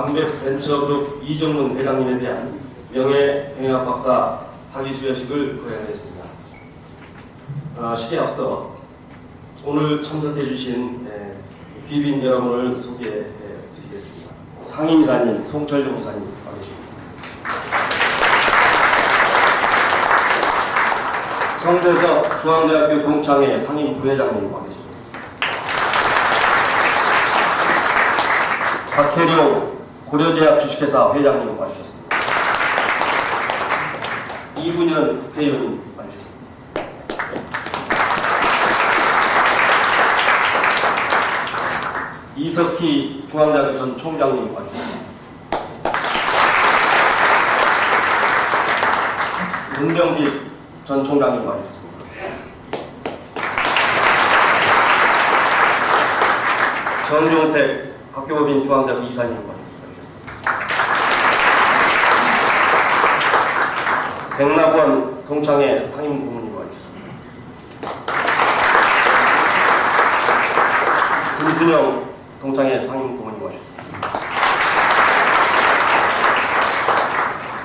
암백스벤처그룹 이정문 회장님에 대한 명예병역 박사 학위 수여식을 거행하겠습니다. 시기에 앞서 오늘 참석해 주신 귀빈 여러분을 소개해 드리겠습니다. 상임이사님 송철용 이사님 와 계십니다. 성대석 중앙대학교 동창회 상임 부회장님 와 계십니다. 박혜룡 고려제약 주식회사 회장님 와 주셨습니다. 이분현 국회의원님 와 주셨습니다. 이석희 중앙대학교 전 총장님 와 주셨습니다. 문병집 전 총장님 와 주셨습니다. 정용택 학교법인 중앙대학교 이사님 와 주셨습니다. 백낙원 동창회 상임 고문님 와 주셨습니다. 김순영 동창회 상임 고문님 와 주셨습니다.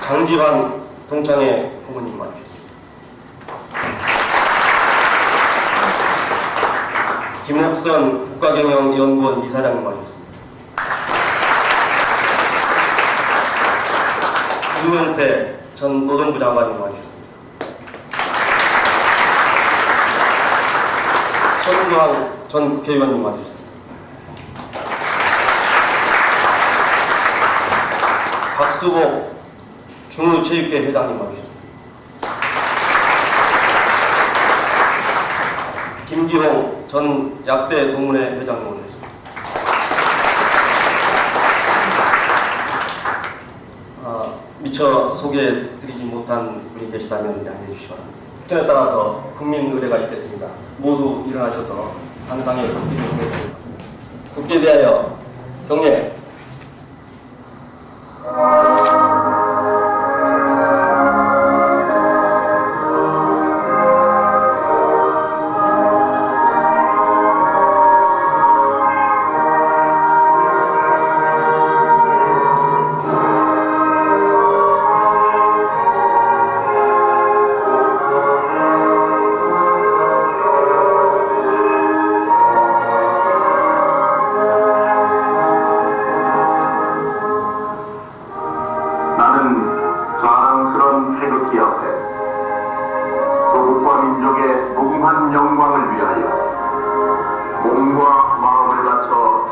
장지환 동창회 고문님 와 주셨습니다. 김옥선 국가경영연구원 이사장님 와 주셨습니다. 유명태 전 노동부 장관님 와 주셨습니다. 손주환 전 국회의원님 와 주셨습니다. 박수복 중우체육회 회장님 와 주셨습니다. 김기홍 전 약대 동문회 회장님 오셨습니다. 미처 소개해드리지 못한 분이 계시다면 양해해 주시기 바랍니다. 특전에 따라서 국민의례가 있겠습니다. 모두 일어나셔서 단상에 국기를 보내겠습니다. 국기에 대하여 경례.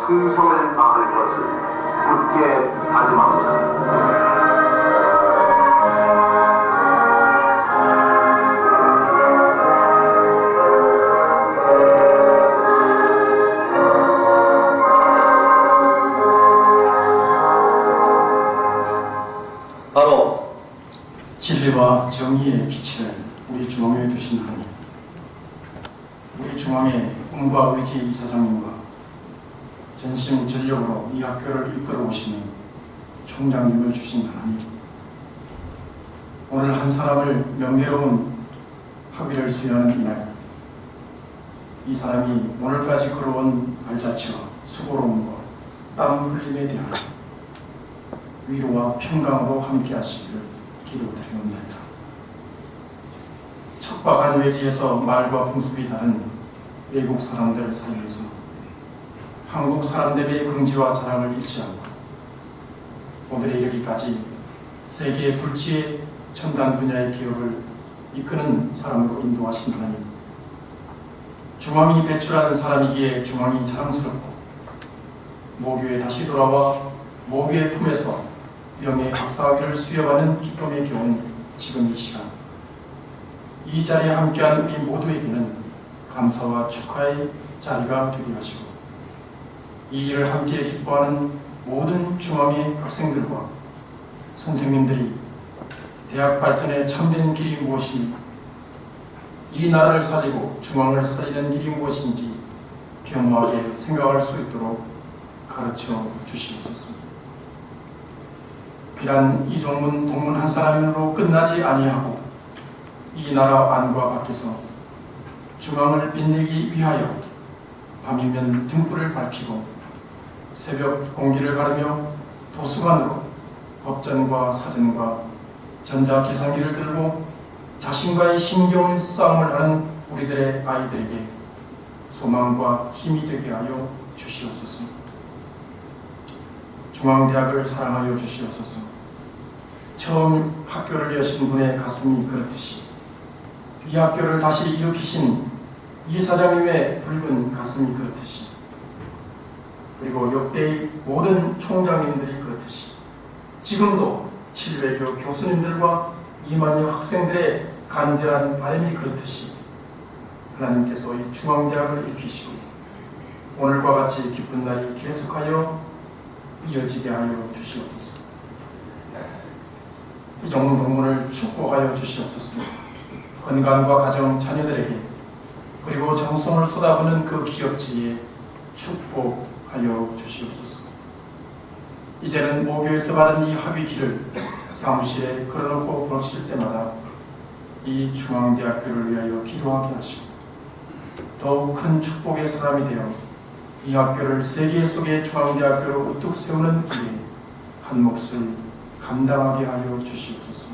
충성을 다할 것을 굳게 다짐합니다. 바로 진리와 정의의 빛을 우리 중앙에 두신 하나님, 우리 중앙의 꿈과 의지 이사장님과 전심 전력으로 이 학교를 이끌어 오시는 총장님을 주신 하나님, 오늘 한 사람을 명예로운 학위를 수여하는 이날, 이 사람이 오늘까지 걸어온 발자취와 수고로움과 땀 흘림에 대한 위로와 평강으로 함께 하시기를 기도드리옵나이다. 척박한 외지에서 말과 풍습이 다른 외국 사람들 사이에서 한국 사람들의 긍지와 자랑을 잃지 않고 오늘에 이르기까지 세계의 불치의 첨단 분야의 기업을 이끄는 사람으로 인도하신 하나님, 중앙이 배출한 사람이기에 중앙이 자랑스럽고 모교에 다시 돌아와 모교의 품에서 명예 박사학위를 수여하는 기쁨에 겨운 지금 이 시간, 이 자리에 함께한 우리 모두에게는 감사와 축하의 자리가 되게 하시고, 이 일을 함께 기뻐하는 모든 중앙의 학생들과 선생님들이 대학 발전의 참된 길이 무엇인지, 이 나라를 살리고 중앙을 살리는 길이 무엇인지 겸허하게 생각할 수 있도록 가르쳐 주시옵소서. 비단 이종문 동문 한 사람으로 끝나지 아니하고 이 나라 안과 밖에서 중앙을 빛내기 위하여 밤이면 등불을 밝히고 새벽 공기를 가르며 도서관으로 법전과 사전과 전자계산기를 들고 자신과의 힘겨운 싸움을 하는 우리들의 아이들에게 소망과 힘이 되게 하여 주시옵소서. 중앙대학을 사랑하여 주시옵소서. 처음 학교를 여신 분의 가슴이 그렇듯이 이 학교를 다시 일으키신 이 사장님의 붉은 가슴이 그렇듯이, 그리고 역대의 모든 총장님들이 그렇듯이, 지금도 700여 교수님들과 2만여 학생들의 간절한 바람이 그렇듯이 하나님께서 이 중앙대학을 일으키시고 오늘과 같이 기쁜 날이 계속하여 이어지게 하여 주시옵소서. 이정문 동문을 축복하여 주시옵소서. 건강과 가정, 자녀들에게 그리고 정성을 쏟아부는 그 기업체에 축복하여 주시옵소서. 이제는 모교에서 받은 이 학위기를 사무실에 걸어놓고 보실 때마다 이 중앙대학교를 위하여 기도하게 하시고 더욱 큰 축복의 사람이 되어 이 학교를 세계 속의 중앙대학교로 우뚝 세우는 길에 한 몫을 감당하게 하여 주시옵소서.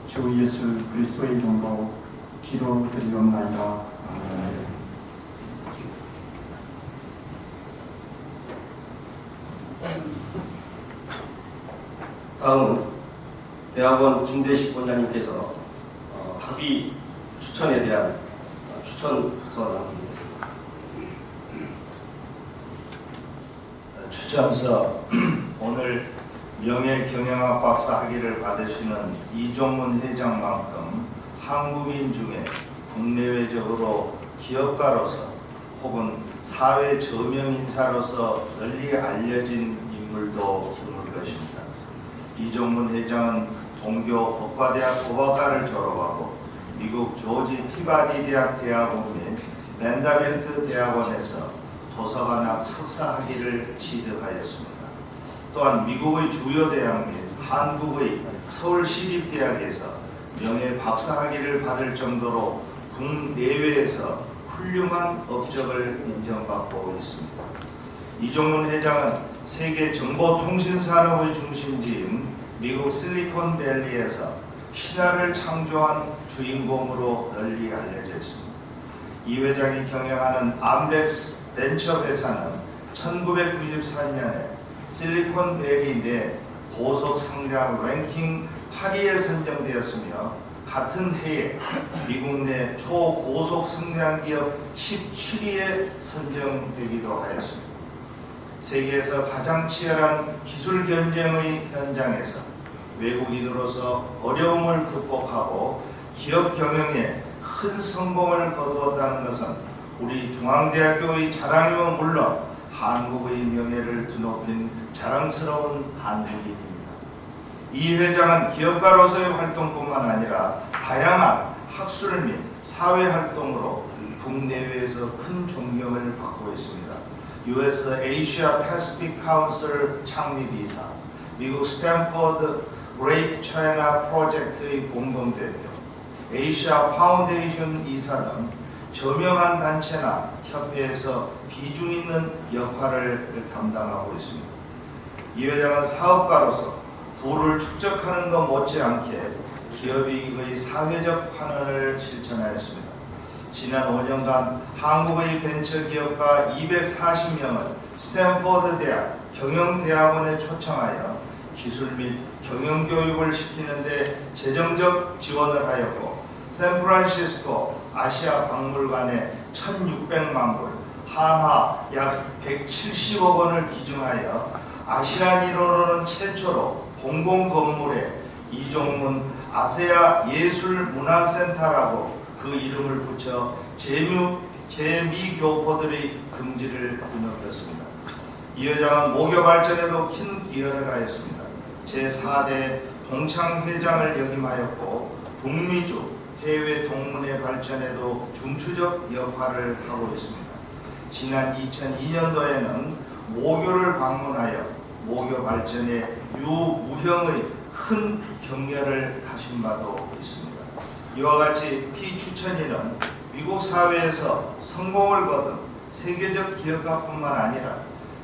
주 예수 그리스도의 이름으로 기도드리옵나이다. 아멘. 다음은 대학원 김대식 원장님께서 학위 추천에 대한 추천서를 남기겠습니다. 추천서. 오늘 명예경영학 박사 학위를 받으시는 이종문 회장만큼 한국인 중에 국내외적으로 기업가로서 혹은 사회 저명 인사로서 널리 알려진 인물도 드물 것입니다. 이종문 회장은 동교 법과대학 법학과를 졸업하고 미국 조지 피바디 대학 대학원 및 벤다빌트 대학원에서 도서관학 석사 학위를 취득하였습니다. 또한 미국의 주요 대학 및 한국의 서울시립대학에서 명예 박사학위를 받을 정도로 국내외에서 훌륭한 업적을 인정받고 있습니다. 이종문 회장은 세계 정보통신산업의 중심지인 미국 실리콘밸리에서 신화를 창조한 주인공으로 널리 알려져 있습니다. 이 회장이 경영하는 암벡스 벤처 회사는 1994년에 실리콘밸리 내 고속 성장 랭킹 8위에 선정되었으며 같은 해에 미국 내 초고속 성장 기업 17위에 선정되기도 하였습니다. 세계에서 가장 치열한 기술 경쟁의 현장에서 외국인으로서 어려움을 극복하고 기업 경영에 큰 성공을 거두었다는 것은 우리 중앙대학교의 자랑이면 물론 한국의 명예를 드높인 자랑스러운 한국인입니다. 이 회장은 기업가로서의 활동뿐만 아니라 다양한 학술 및 사회활동으로 국내외에서 큰 존경을 받고 있습니다. US Asia Pacific Council 창립이사, 미국 스탠퍼드 Great China 프로젝트의 공동대표, 에이시아 파운데이션 이사 등 저명한 단체나 협회에서 비중 있는 역할을 담당하고 있습니다. 이 회장은 사업가로서 부를 축적하는 것 못지않게 기업이익의 사회적 환원을 실천하였습니다. 지난 5년간 한국의 벤처기업가 240명을 스탠퍼드 대학 경영대학원에 초청하여 기술 및 경영교육을 시키는 데 재정적 지원을 하였고, 샌프란시스코 아시아 박물관에 1,600만 불, 한화 약 170억 원을 기증하여 아시아인으로는 최초로 공공건물에 이종문 아세아 예술문화센터라고 그 이름을 붙여 재미교포들의 긍지를 드높였습니다. 이 회장은 모교 발전에도 큰 기여를 하였습니다. 제4대 동창회장을 역임하였고 북미주 해외 동문회 발전에도 중추적 역할을 하고 있습니다. 지난 2002년도에는 모교를 방문하여 모교 발전에 유무형의 큰 격려를 하신 바도 있습니다. 이와 같이 피추천인은 미국 사회에서 성공을 거둔 세계적 기업가뿐만 아니라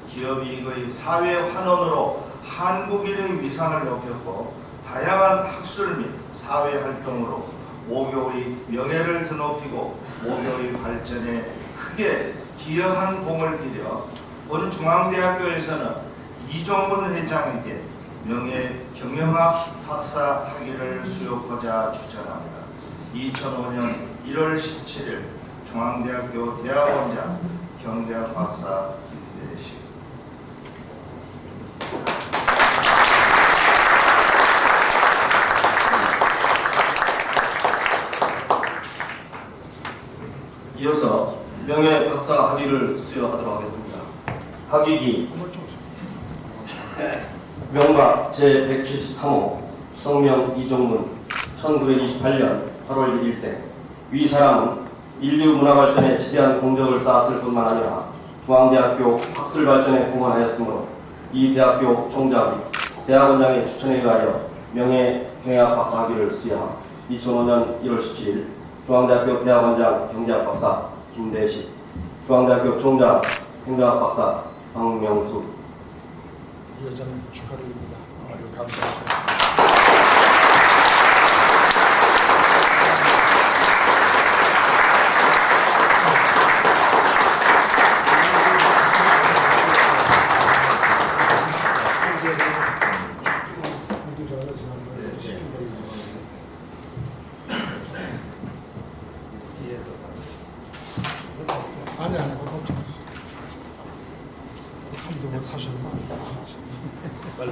기업이익의 사회 환원으로 한국인의 위상을 높였고 다양한 학술 및 사회 활동으로 모교의 명예를 드높이고 모교의 발전에 크게 기여한 공을 들여 본 중앙대학교에서는 이종문 회장에게 명예 경영학 박사 학위를 수여하고자 추천합니다. 2005년 1월 17일 중앙대학교 대학원장 경제학 박사 김대식. 이어서 명예 박사 학위를 수여하도록 하겠습니다. 학위기 명박 제173호 성명 이종문 1928년 8월 1일생. 위 사람은 인류 문화 발전에 지대한 공적을 쌓았을 뿐만 아니라 중앙대학교 학술 발전에 공헌하였으므로 이 대학교 총장, 대학원장의 추천에 의하여 명예 경영학 박사 학위를 수여함. 2005년 1월 17일 중앙대학교 대학원장 경제학 박사 김대식, 중앙대학교 총장 행정학 박사 박명수. 이 여자는 축하드립니다. 아주 감사합니다. 아니 걱정 마세요. 한두 번 사실만 빨리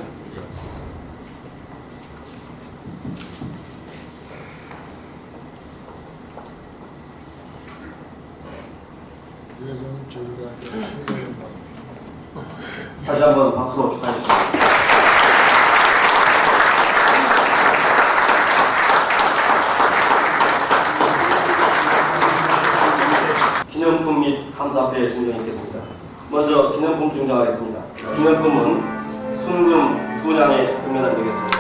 이 여자는 저희 대학교 최고의 다시 한번 박수로 축하해 주십니다. 기념품 및 감사패 증정이 있겠습니다. 먼저 기념품 증정하겠습니다. 기념품은 순금 2냥에 금메달 되겠습니다.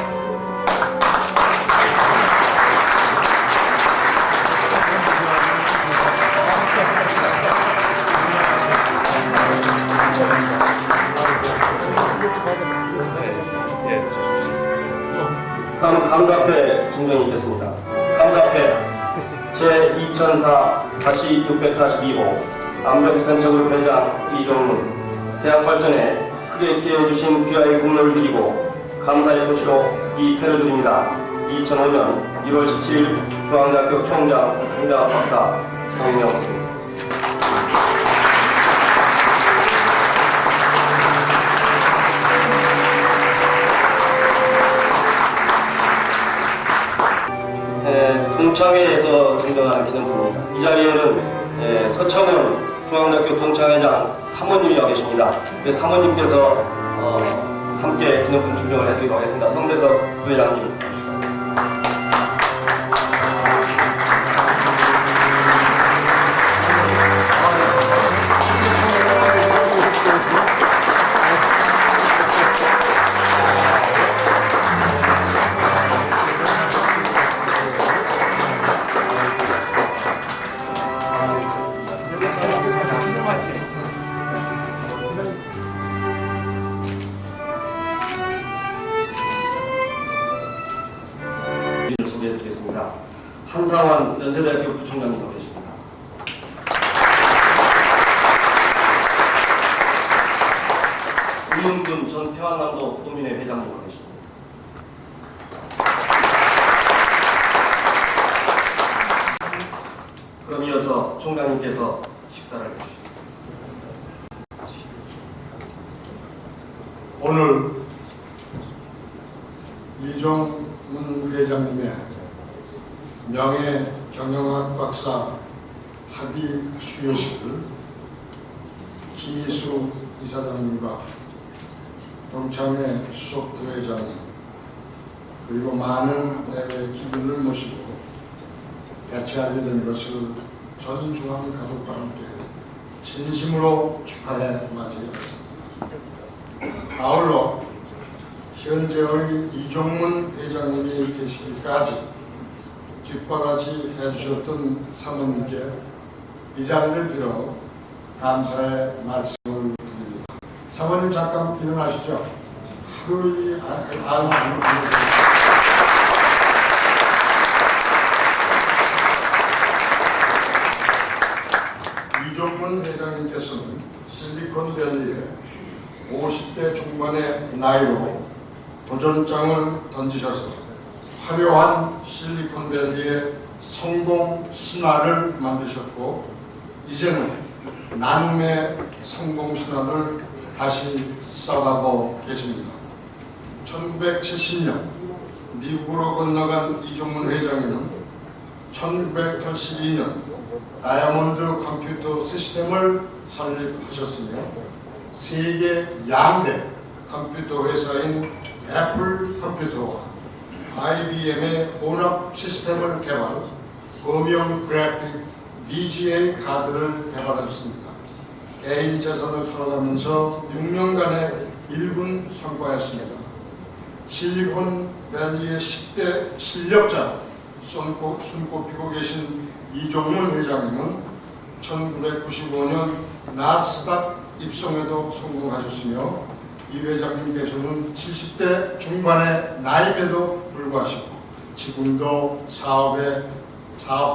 다음 감사패 증정이 있겠습니다. 감사패 제2004-642호 암벽스펜처그룹 회장 이종문. 대학 발전에 크게 기여해주신 귀하의 공로를 드리고 감사의 표시로 이 패를 드립니다. 2005년 1월 17일 중앙대학교 총장 행정학 박사 박명수. 동창회에서 증정하는 기념품입니다. 이 자리에는 서창훈 중앙대학교 동창회장 사모님이 와 계십니다. 그 사모님께서 함께 기념품 증정을 해드리도록 하겠습니다. 성대석 부회장님. 소개해드리겠습니다. 한상환 연세대학교 부총장님 와 계십니다. 우윤근 전 평안남도 도민회 회장님 와 계십니다. 그럼 이어서 총장님께서 식사를 해주십시오. 오늘 이종문 회장님의 명예 경영학 박사 학위 수여식을 김희수 이사장님과 동창회 수석 부회장님 그리고 많은 내외 기분을 모시고 개최하게 된 것을 전 중앙 가족과 함께 진심으로 축하해 맞이했습니다. 아울러 현재의 이종문 회장님이 계시기까지 뒷바라지 해주셨던 사모님께 이 자리를 빌어 감사의 말씀을 드립니다. 사모님 잠깐 일어나시죠. 서로이 안 이종문 회장님께서는 실리콘밸리에 50대 중반의 나이로 도전장을 던지셔서 화려한 실리콘밸리의 성공 신화를 만드셨고 이제는 나눔의 성공 신화를 다시 써가고 계십니다. 1970년 미국으로 건너간 이종문 회장님은 1982년 다이아몬드 컴퓨터 시스템을 설립하셨으며 세계 양대 컴퓨터 회사인 애플 컴퓨터와 IBM의 혼합 시스템을 개발, 고명 그래픽 VGA 카드를 개발했습니다. 개인 재산을 풀어가면서 6년간의 일군 성과였습니다. 실리콘밸리의 10대 실력자 손꼽히고 계신 이종문 회장님은 1995년 나스닥 입성에도 성공하셨으며 이 회장님께서는 70대 중반의 나이에도 불구하시고 지금도 사업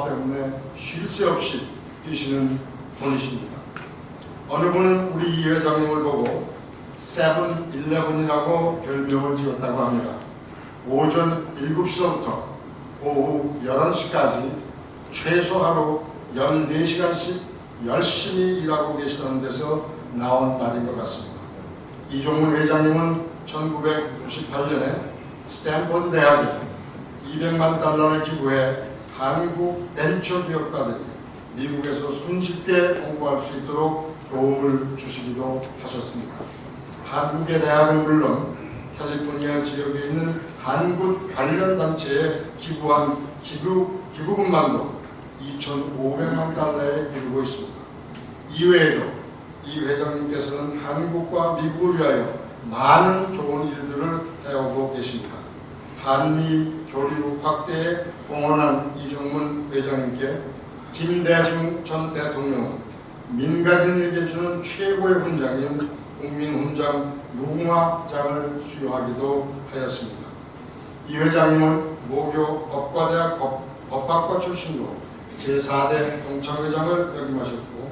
때문에 쉴 새 없이 뛰시는 분이십니다. 어느 분은 우리 이 회장님을 보고 세븐-11이라고 별명을 지었다고 합니다. 오전 7시부터 오후 11시까지 최소 하루 14시간씩 열심히 일하고 계시다는 데서 나온 말인 것 같습니다. 이종문 회장님은 1998년에 스탠포드 대학에 $200만 기부해 한국 벤처기업가들이 미국에서 손쉽게 공부할 수 있도록 도움을 주시기도 하셨습니다. 한국의 대학은 물론 캘리포니아 지역에 있는 한국 관련 단체에 기부한 기부금만도 $2,500만 이르고 있습니다. 이외에도 이 회장님께서는 한국과 미국을 위하여 많은 좋은 일들을 해오고 계십니다. 한미 교류 확대에 공헌한 이종문 회장님께 김대중 전 대통령은 민간인에게 주는 최고의 훈장인 국민훈장 무궁화장을 수여하기도 하였습니다. 이 회장님은 모교 법과대학 법학과 출신으로 제4대 동창회장을 역임하셨고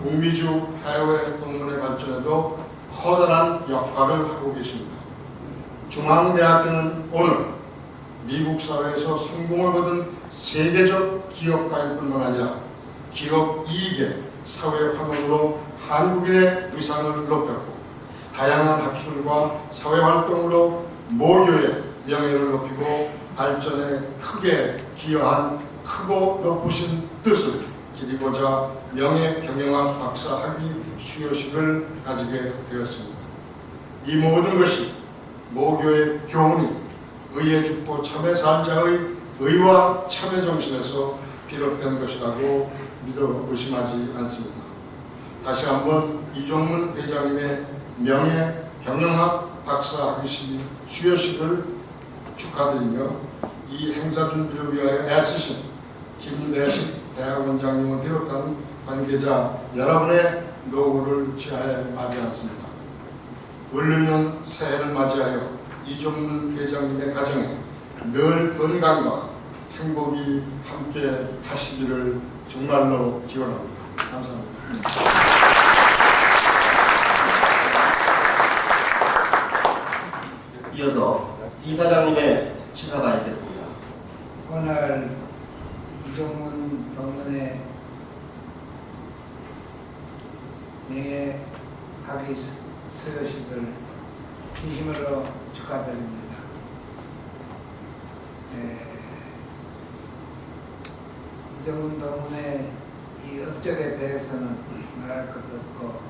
북미주 해외 동문회 발전에도 커다란 역할을 하고 계십니다. 중앙대학교는 오늘 미국 사회에서 성공을 거둔 세계적 기업가일 뿐만 아니라 기업 이익의 사회 환원으로 한국인의 위상을 높였고 다양한 학술과 사회활동으로 모교의 명예를 높이고 발전에 크게 기여한 크고 높으신 뜻을 기리고자 명예경영학 박사 학위 수여식을 가지게 되었습니다. 이 모든 것이 모교의 교훈이 의에 죽고 참에 살자의 의와 참의 정신에서 비롯된 것이라고 믿어 의심하지 않습니다. 다시 한번 이종문 회장님의 명예경영학 박사 학위 수여식을 축하드리며 이 행사 준비를 위하여 애쓰신 김대식 대학원장님을 비롯한 관계자 여러분의 노고를 지하에 맞이 않습니다. 을르년 새해를 맞이하여 이종문 회장님의 가정에 늘 건강과 행복이 함께 하시기를 정말로 기원합니다. 감사합니다. 이어서 이사장님의 시사가 있겠습니다. 오늘 이종문 동문의 명예학위 수여식을 진심으로 축하드립니다. 이종문 동문의 이 업적에 대해서는 말할 것도 없고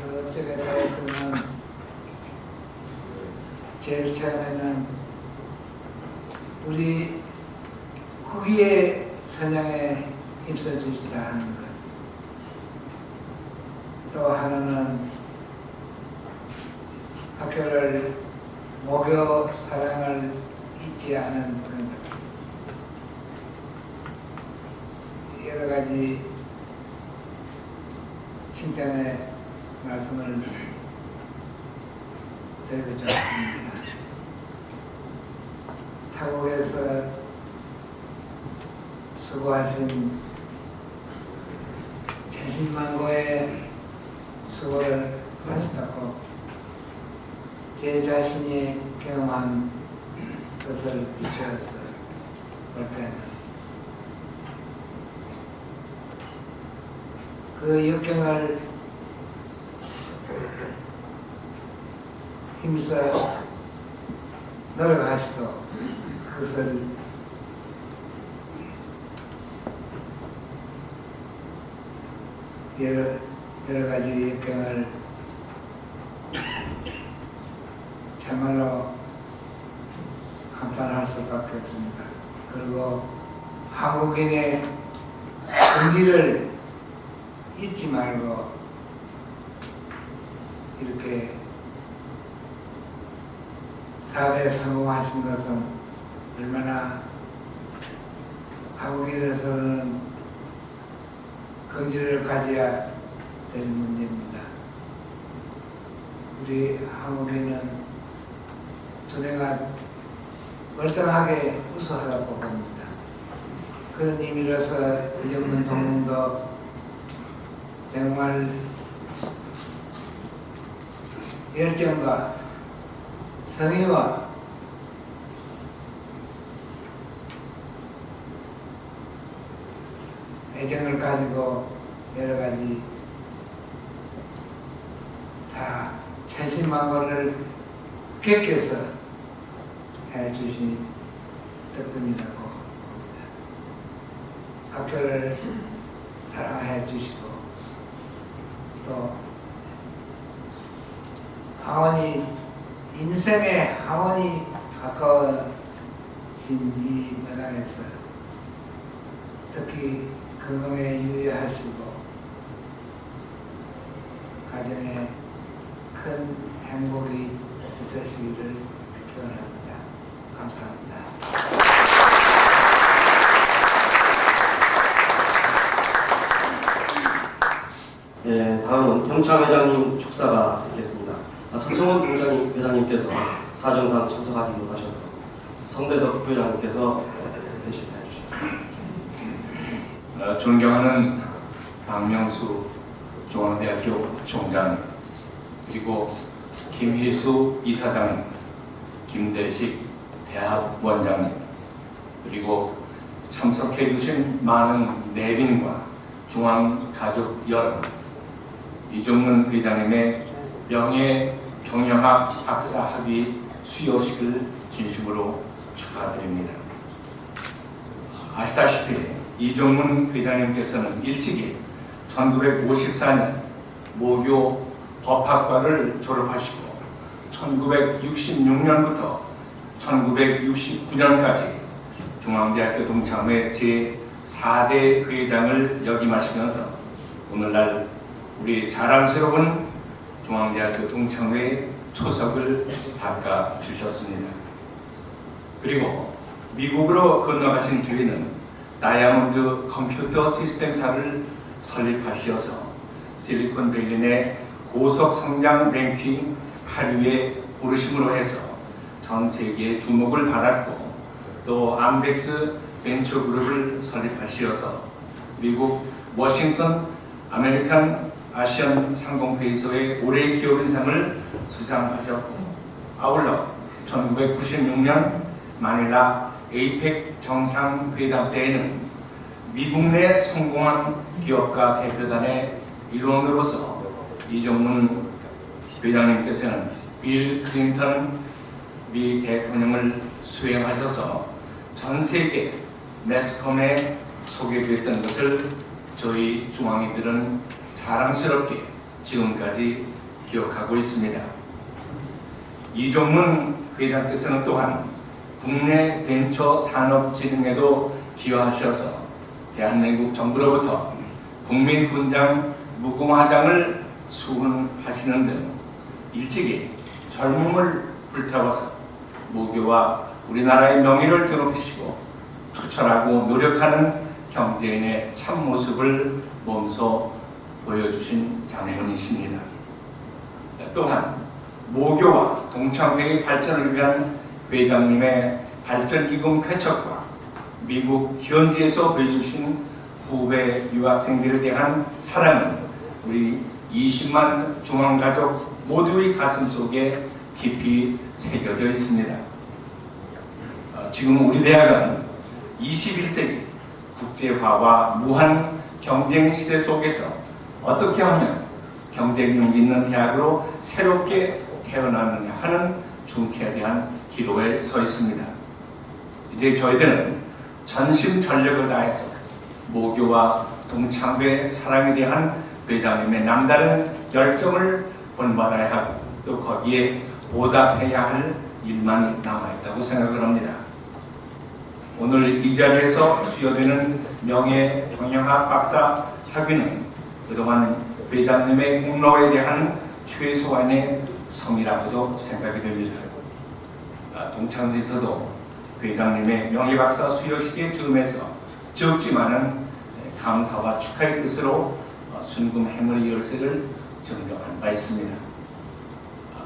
그 업적에 대해서는 제일 처음에는 우리 국위의 선양에 힘써주시자 하는 것. 또 하나는 학교를 모교 사랑을 잊지 않은 그런 것. 여러 가지 칭찬의 말씀을 드리겠습니다. 타국에서 수고하신 천신만고의 수고를 하셨다고 제 자신이 경험한 것을 비추어서 볼 때는 그 역경을 힘써 노력하시고 그것을 여러 가지 역경을 참말로 감탄할 수밖에 없습니다. 그리고 한국인의 긍지를 잊지 말고 이렇게 사업에 성공하신 것은 얼마나 한국인으로서는 긍지를 가져야 될 문제입니다. 우리 한국인은 두뇌가 멀쩡하게 우수하다고 봅니다. 그런 의미로서 이정문 동문도 정말 열정과 성의와 애정을 가지고 여러 가지 다 천신만고를 겪어서 해주신 덕분이라고 봅니다. 학교를 사랑해 주시고 또 하원이 인생의 하원이 가까워진 이 마당에서 특히 건강에 유의하시고 가정에 큰 행복이 있으시기를 기원합니다. 감사합니다. 네, 다음은 경창 회장님 축사가 있겠습니다. 성청원 회장님께서 사정상 참석하지 못하셔서 성대석 회장님께서 대신해 주셨습니다. 존경하는 박명수 중앙대학교 총장, 그리고 김희수 이사장, 김대식 대학원장, 그리고 참석해 주신 많은 내빈과 중앙가족 여러분, 이종문 회장님의 명예경영학 박사학위 수여식을 진심으로 축하드립니다. 아시다시피 이종문 회장님께서는 일찍이 1954년 모교 법학과를 졸업하시고 1966년부터 1969년까지 중앙대학교 동창회 제4대 회장을 역임하시면서 오늘날 우리 자랑스러운 중앙대학교 동창회 초석을 닦아주셨습니다. 그리고 미국으로 건너가신 뒤에는 다이아몬드 컴퓨터 시스템사를 설립하시어서 실리콘밸리 내 고속 성장 랭킹 8위에 오르심으로 해서 전 세계의 주목을 받았고, 또 암벡스 벤처그룹을 설립하시어서 미국 워싱턴 아메리칸 아시안 상공회의소의 올해 기업인상을 수상하셨고, 아울러 1996년 마닐라 에이펙 정상회담 때에는 미국 내 성공한 기업가 대표단의 일원으로서 이종문 회장님께서는 빌 클린턴 미 대통령을 수행하셔서 전 세계 매스컴에 소개됐던 것을 저희 중앙인들은 자랑스럽게 지금까지 기억하고 있습니다. 이종문 회장께서는 또한 국내 벤처 산업 진흥에도 기여하셔서 대한민국 정부로부터 국민훈장 무궁화장을 수훈하시는 등 일찍이 젊음을 불태워서 모교와 우리나라의 명예를 드높이시고 투철하고 노력하는 경제인의 참모습을 몸소 보여주신 장본이십니다. 또한 모교와 동창회의 발전을 위한 회장님의 발전기금 쾌척과 미국 현지에서 보여주신 후배 유학생들에 대한 사랑은 우리 20만 중앙가족 모두의 가슴 속에 깊이 새겨져 있습니다. 지금 우리 대학은 21세기 국제화와 무한 경쟁 시대 속에서 어떻게 하면 경쟁력 있는 대학으로 새롭게 태어나느냐 하는 중대한 기로에 서 있습니다. 이제 저희들은 전심전력을 다해서 모교와 동창회 사랑에 대한 회장님의 남다른 열정을 본받아야 하고 또 거기에 보답해야 할 일만 남아있다고 생각을 합니다. 오늘 이 자리에서 수여되는 명예경영학 박사 학위는 그동안 회장님의 공로에 대한 최소한의 성이라고도 생각이 됩니다. 동창회에서도 회장님의 명예박사 수여식의 즈음에서 적지만은 감사와 축하의 뜻으로 순금 행을 열쇠를 증정한 바 있습니다.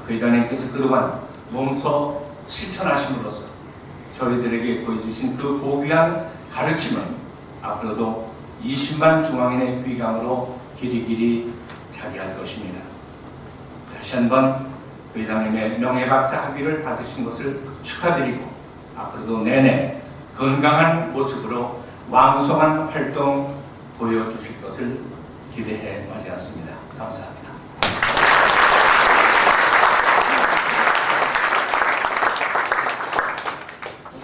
회장님께서 그동안 몸소 실천하심으로써 저희들에게 보여주신 그 고귀한 가르침은 앞으로도 20만 중앙인의 귀감으로 길이길이 자리할 것입니다. 다시 한번 회장님의 명예박사 학위를 받으신 것을 축하드리고 앞으로도 내내 건강한 모습으로 왕성한 활동 보여주실 것을 기대해 마지 않습니다. 감사합니다.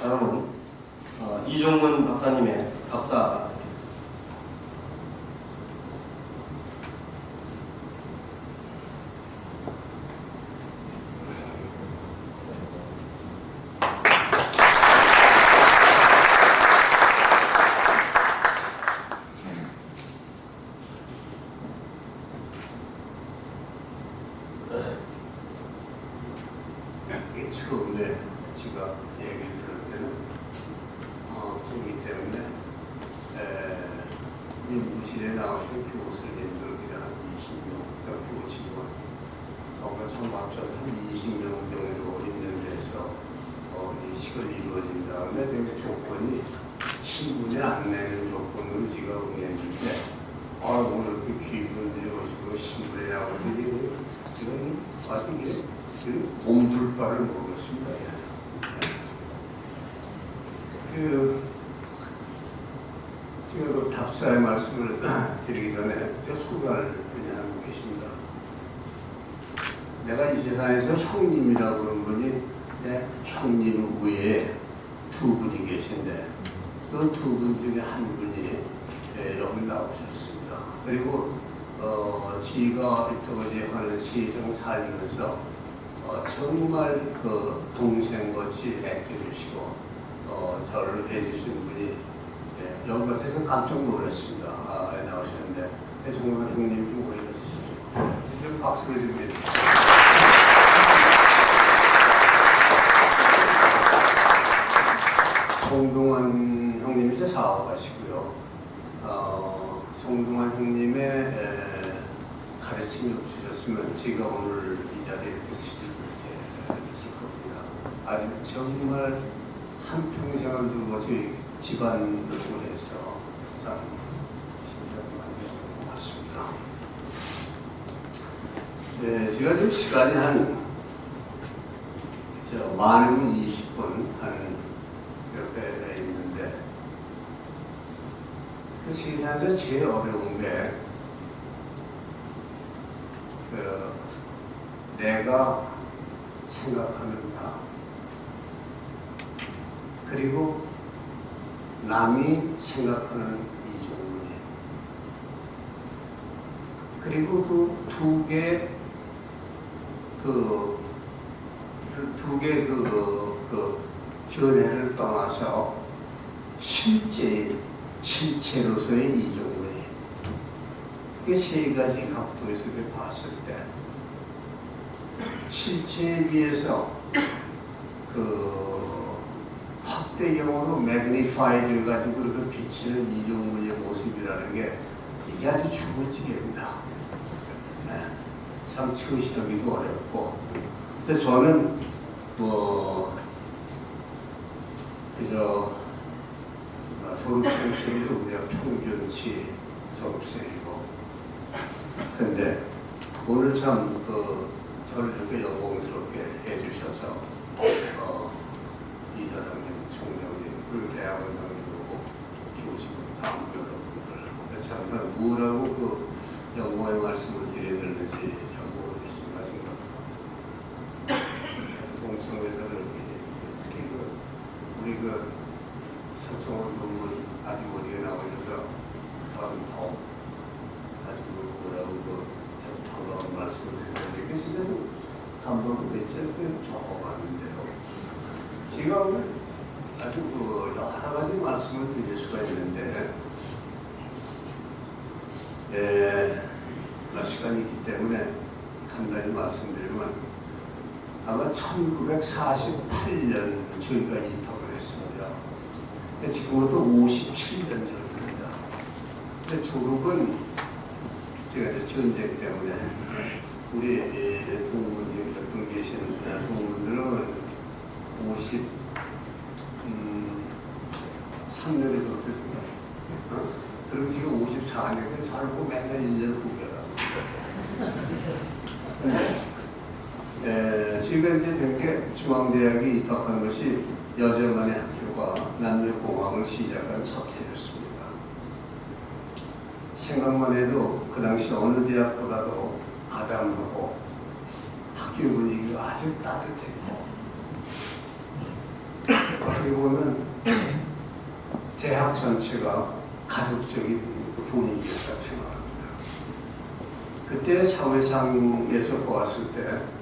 다음은 이종문 박사님의 답사 듣겠습니다. 처음에 제가 얘기를 들을 때는 그렇기 때문에 이 무실에 나오신 교수님들 그냥 한 20명, 교직원, 전부 합쳐서 한 20명 정도 있는 데서 이 식을 이루어진 다음에 그 조건이 신분에 안 내는 조건으로 제가 응했는데 오늘 그 귀분들이 오시고 신분에 나오더니 이건 아주 몸둘 바를 모르겠습니다. 제가 그 답사의 말씀을 드리기 전에 소개를 그냥 하고 계십니다. 내가 이 세상에서 형님이라고 그런 분이 내 형님 외에 두 분이 계신데 그 두 분 중에 한 분이 여기 나오셨습니다. 그리고 지가 이토지 하는 시정 살면서 정말 그 동생같이 애껴주시고 저를 해주신 분이 여기 와서 깜짝 놀랐습니다. 나오셨는데 정말 형님 좀 오래 계시죠. 좀 박수를 좀 해주세요. 송동환 형님이 사업하시고요. 송동환 형님의 가르침이 없으셨으면 제가 오늘 이 자리에 있을 겁니다. 아주 정말 한평생을 두고 저희 집안을 통해서 참 많이 고맙습니다. 네, 제가 지금 시간이 많으면 20분 몇 배가 있는데 그 세상에서 제일 어려운 게 내가 생각하는 나 그리고 남이 생각하는 이종문이 그리고 그 두 개 견해를 떠나서 실체로서의 이종문이 이 세 가지 각도에서 봤을 때 실체에 비해서 확대경으로 매그니파이드 가지고 그렇게 비치는 이종문의 모습이라는 게 이게 아주 죽을지경입니다. 참 처시하기도 어렵고 근데 저는 그저 졸업생도 우리가 평균치 졸업생이고, 근데 오늘 참 저를 이렇게 영광스럽게 해주셔서 이사장님, 총장님, 그리고 대학원장님하고 교수님, 다음 여러분들 참 뭐라고 영광의 말씀을 드려야 되는지 잘 모르겠습니다. 지금 동청에서는 특히 우리 서청원 논문 아주 머리에 나오셔서 저는 더 아주 뭐라고 참 반가운 말씀을 드리는데, 그래서 감독을 몇째 적어봤는데요. 제가 오늘 아주 여러 가지 말씀을 드릴 수가 있는데, 시간이 있기 때문에 간단히 말씀드리면, 아마 1948년 저희가 입학을 했습니다. 지금부터 57년 전입니다. 근데 졸업은 제가 이제 전쟁 때문에 우리 동문 지금 몇 분 계신 동문들은 53년에 졸업했습니다. 그리고 지금 54년에 살고 맨날 1년 후배라고. 저희가 이제 되게 중앙대학에 입학한 것이 여자만의 학교가 남녀공학을 시작한 첫 해였습니다. 생각만 해도 그 당시 어느 대학보다도 아담하고 학교 분위기가 아주 따뜻했고, 어떻게 보면 대학 전체가 가족적인 분위기였다고 생각합니다. 그때 사회상에서 보았을 때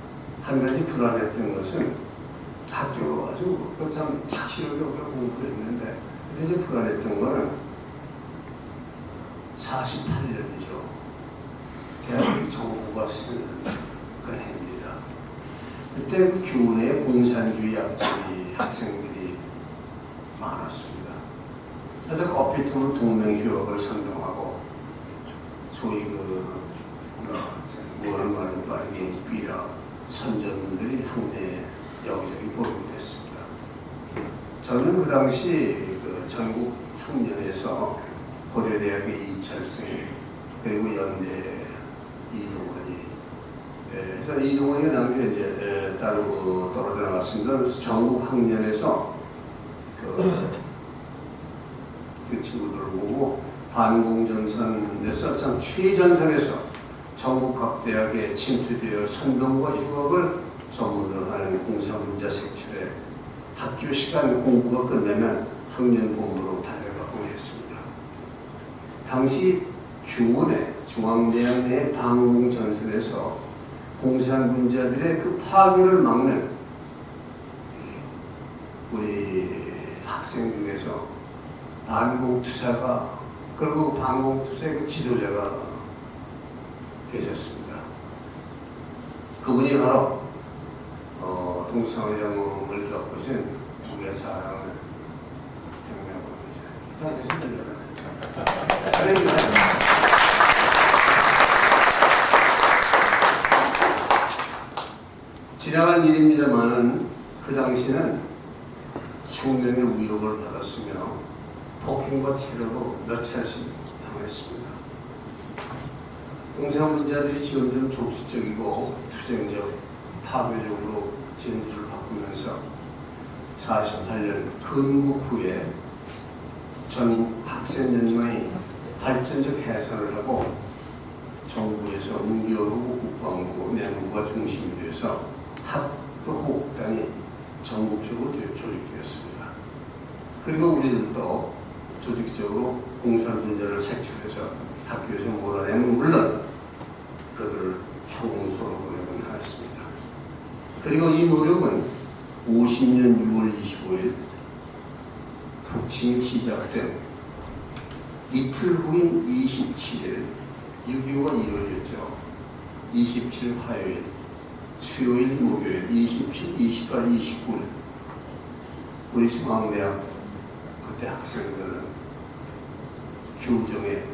한 가지 불안했던 것은 학교 아주 참 착실하게 우리가 공부했는데, 근데 이제 불안했던 거는 48년이죠. 대학교 정부가 쓰는 그 해입니다. 그때 그 교내에 공산주의 약자리 학생들이 많았습니다. 그래서 커피통을 동맹휴학을 선동하고, 소위 뭐라는 말은 빠르게 삐라 선전문들이 학내에 여기저기 보유됐습니다. 저는 그 당시 전국 학년에서 고려대학의 이철승, 그리고 연대 이동원이, 그래서 이동원이 나중에 이제 따로 떨어져 나왔습니다. 그래서 전국 학년에서 그 친구들을 보고 반공전선에서 참 최전선에서 전국 각 대학에 침투되어 선동과 휴학을 전문으로 하는 공사문자 색출에 학교 시간 공부가 끝나면 학년 본부로 달려가곤 했습니다. 당시 교내 중앙대학 내 방공전선에서 공산군자들의 그 파괴를 막는 우리 학생 중에서 반공투사가, 그리고 반공투사의 그 지도자가 계셨습니다. 그분이 바로 동창회 영웅을 겪으신 우리의 사랑하는 백명훈 기자. 지나간 일입니다만은 그 당시는 생명의 위협을 받았으며 폭행과 테러도 몇 차례씩 당했습니다. 공산군자들이 점점 조직적이고 투쟁적, 파괴적으로 전투를 바꾸면서 48년 건국 후에 전국 학생연맹이 발전적 개선을 하고 정부에서 문교부, 국방부, 내무부가 중심이 되어서 학도 호국단이 전국적으로 조직되었습니다. 그리고 우리들도 조직적으로 공산군자를 색출해서 학교에서 몰아내면 물론 그들을 형무소로 보내곤 하였습니다. 그리고 이 노력은 50년 6월 25일 북침이 시작된 이틀 후인 27일 6.25가 이루어졌죠. 27일 화요일, 수요일, 목요일, 27, 28, 29일 우리 중앙대학 그때 학생들은 교정에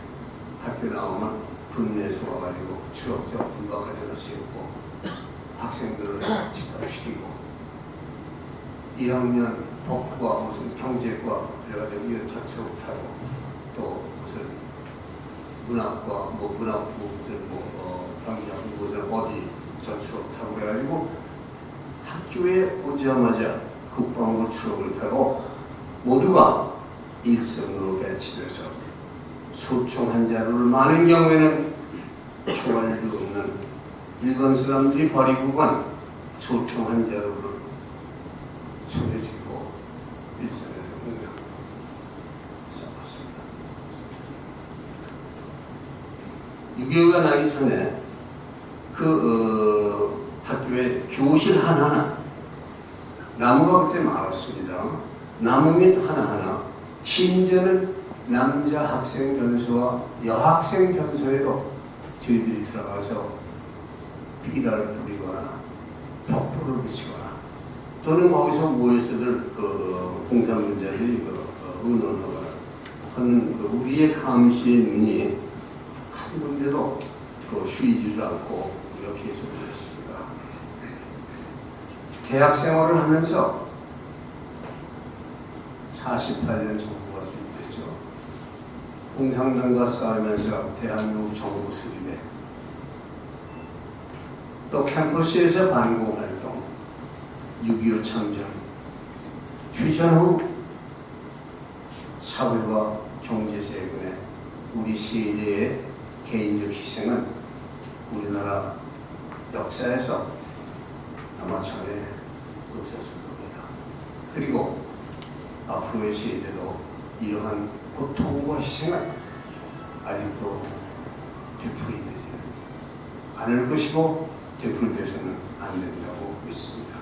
학교 나오면 군내에서 와가지고 추억적 군박하전을 세우고 학생들을 집합시키고 1학년 법과 무슨 경제과 그래가지고 이런 전체업타고 또 무슨 문학과 뭐 문학부 무슨 경기하고 무슨 어디 전체업타고 그래가지고 학교에 오자마자 국방부 추억을 타고 모두가 일선으로 배치돼서 소총 한 자루를 많은 경우에는 총알도 없는 일반 사람들이 버리고 간 소총 한 자루를 손에 쥐고 일선에서 그냥 싸웠습니다. 6.25가 나기 전에 학교에 교실 하나하나 나무가 그때 많았습니다. 나무 밑 하나하나 심지어는 남자 학생 변소와 여학생 변소에도 저희들이 들어가서 비라를 뿌리거나 벽돌을 붙이거나 또는 거기서 모여서들 공산문자들이 의논하거나 하는 우리의 감시의 눈이 한 군데도 쉬지를 않고 이렇게 해서 그랬습니다. 대학 생활을 하면서 48년 정부가 수립됐죠. 공산당과 싸우면서 대한민국 정부 수립에 또 캠퍼스에서 반공활동, 6.25 참전, 휴전 후 사회와 경제재건에 우리 세대의 개인적 희생은 우리나라 역사에서 아마 전에 없었을 겁니다. 그리고 앞으로의 시대도 이러한 고통과 희생은 아직도 되풀이되지 않을 것이고 되풀이돼서는 안 된다고 믿습니다.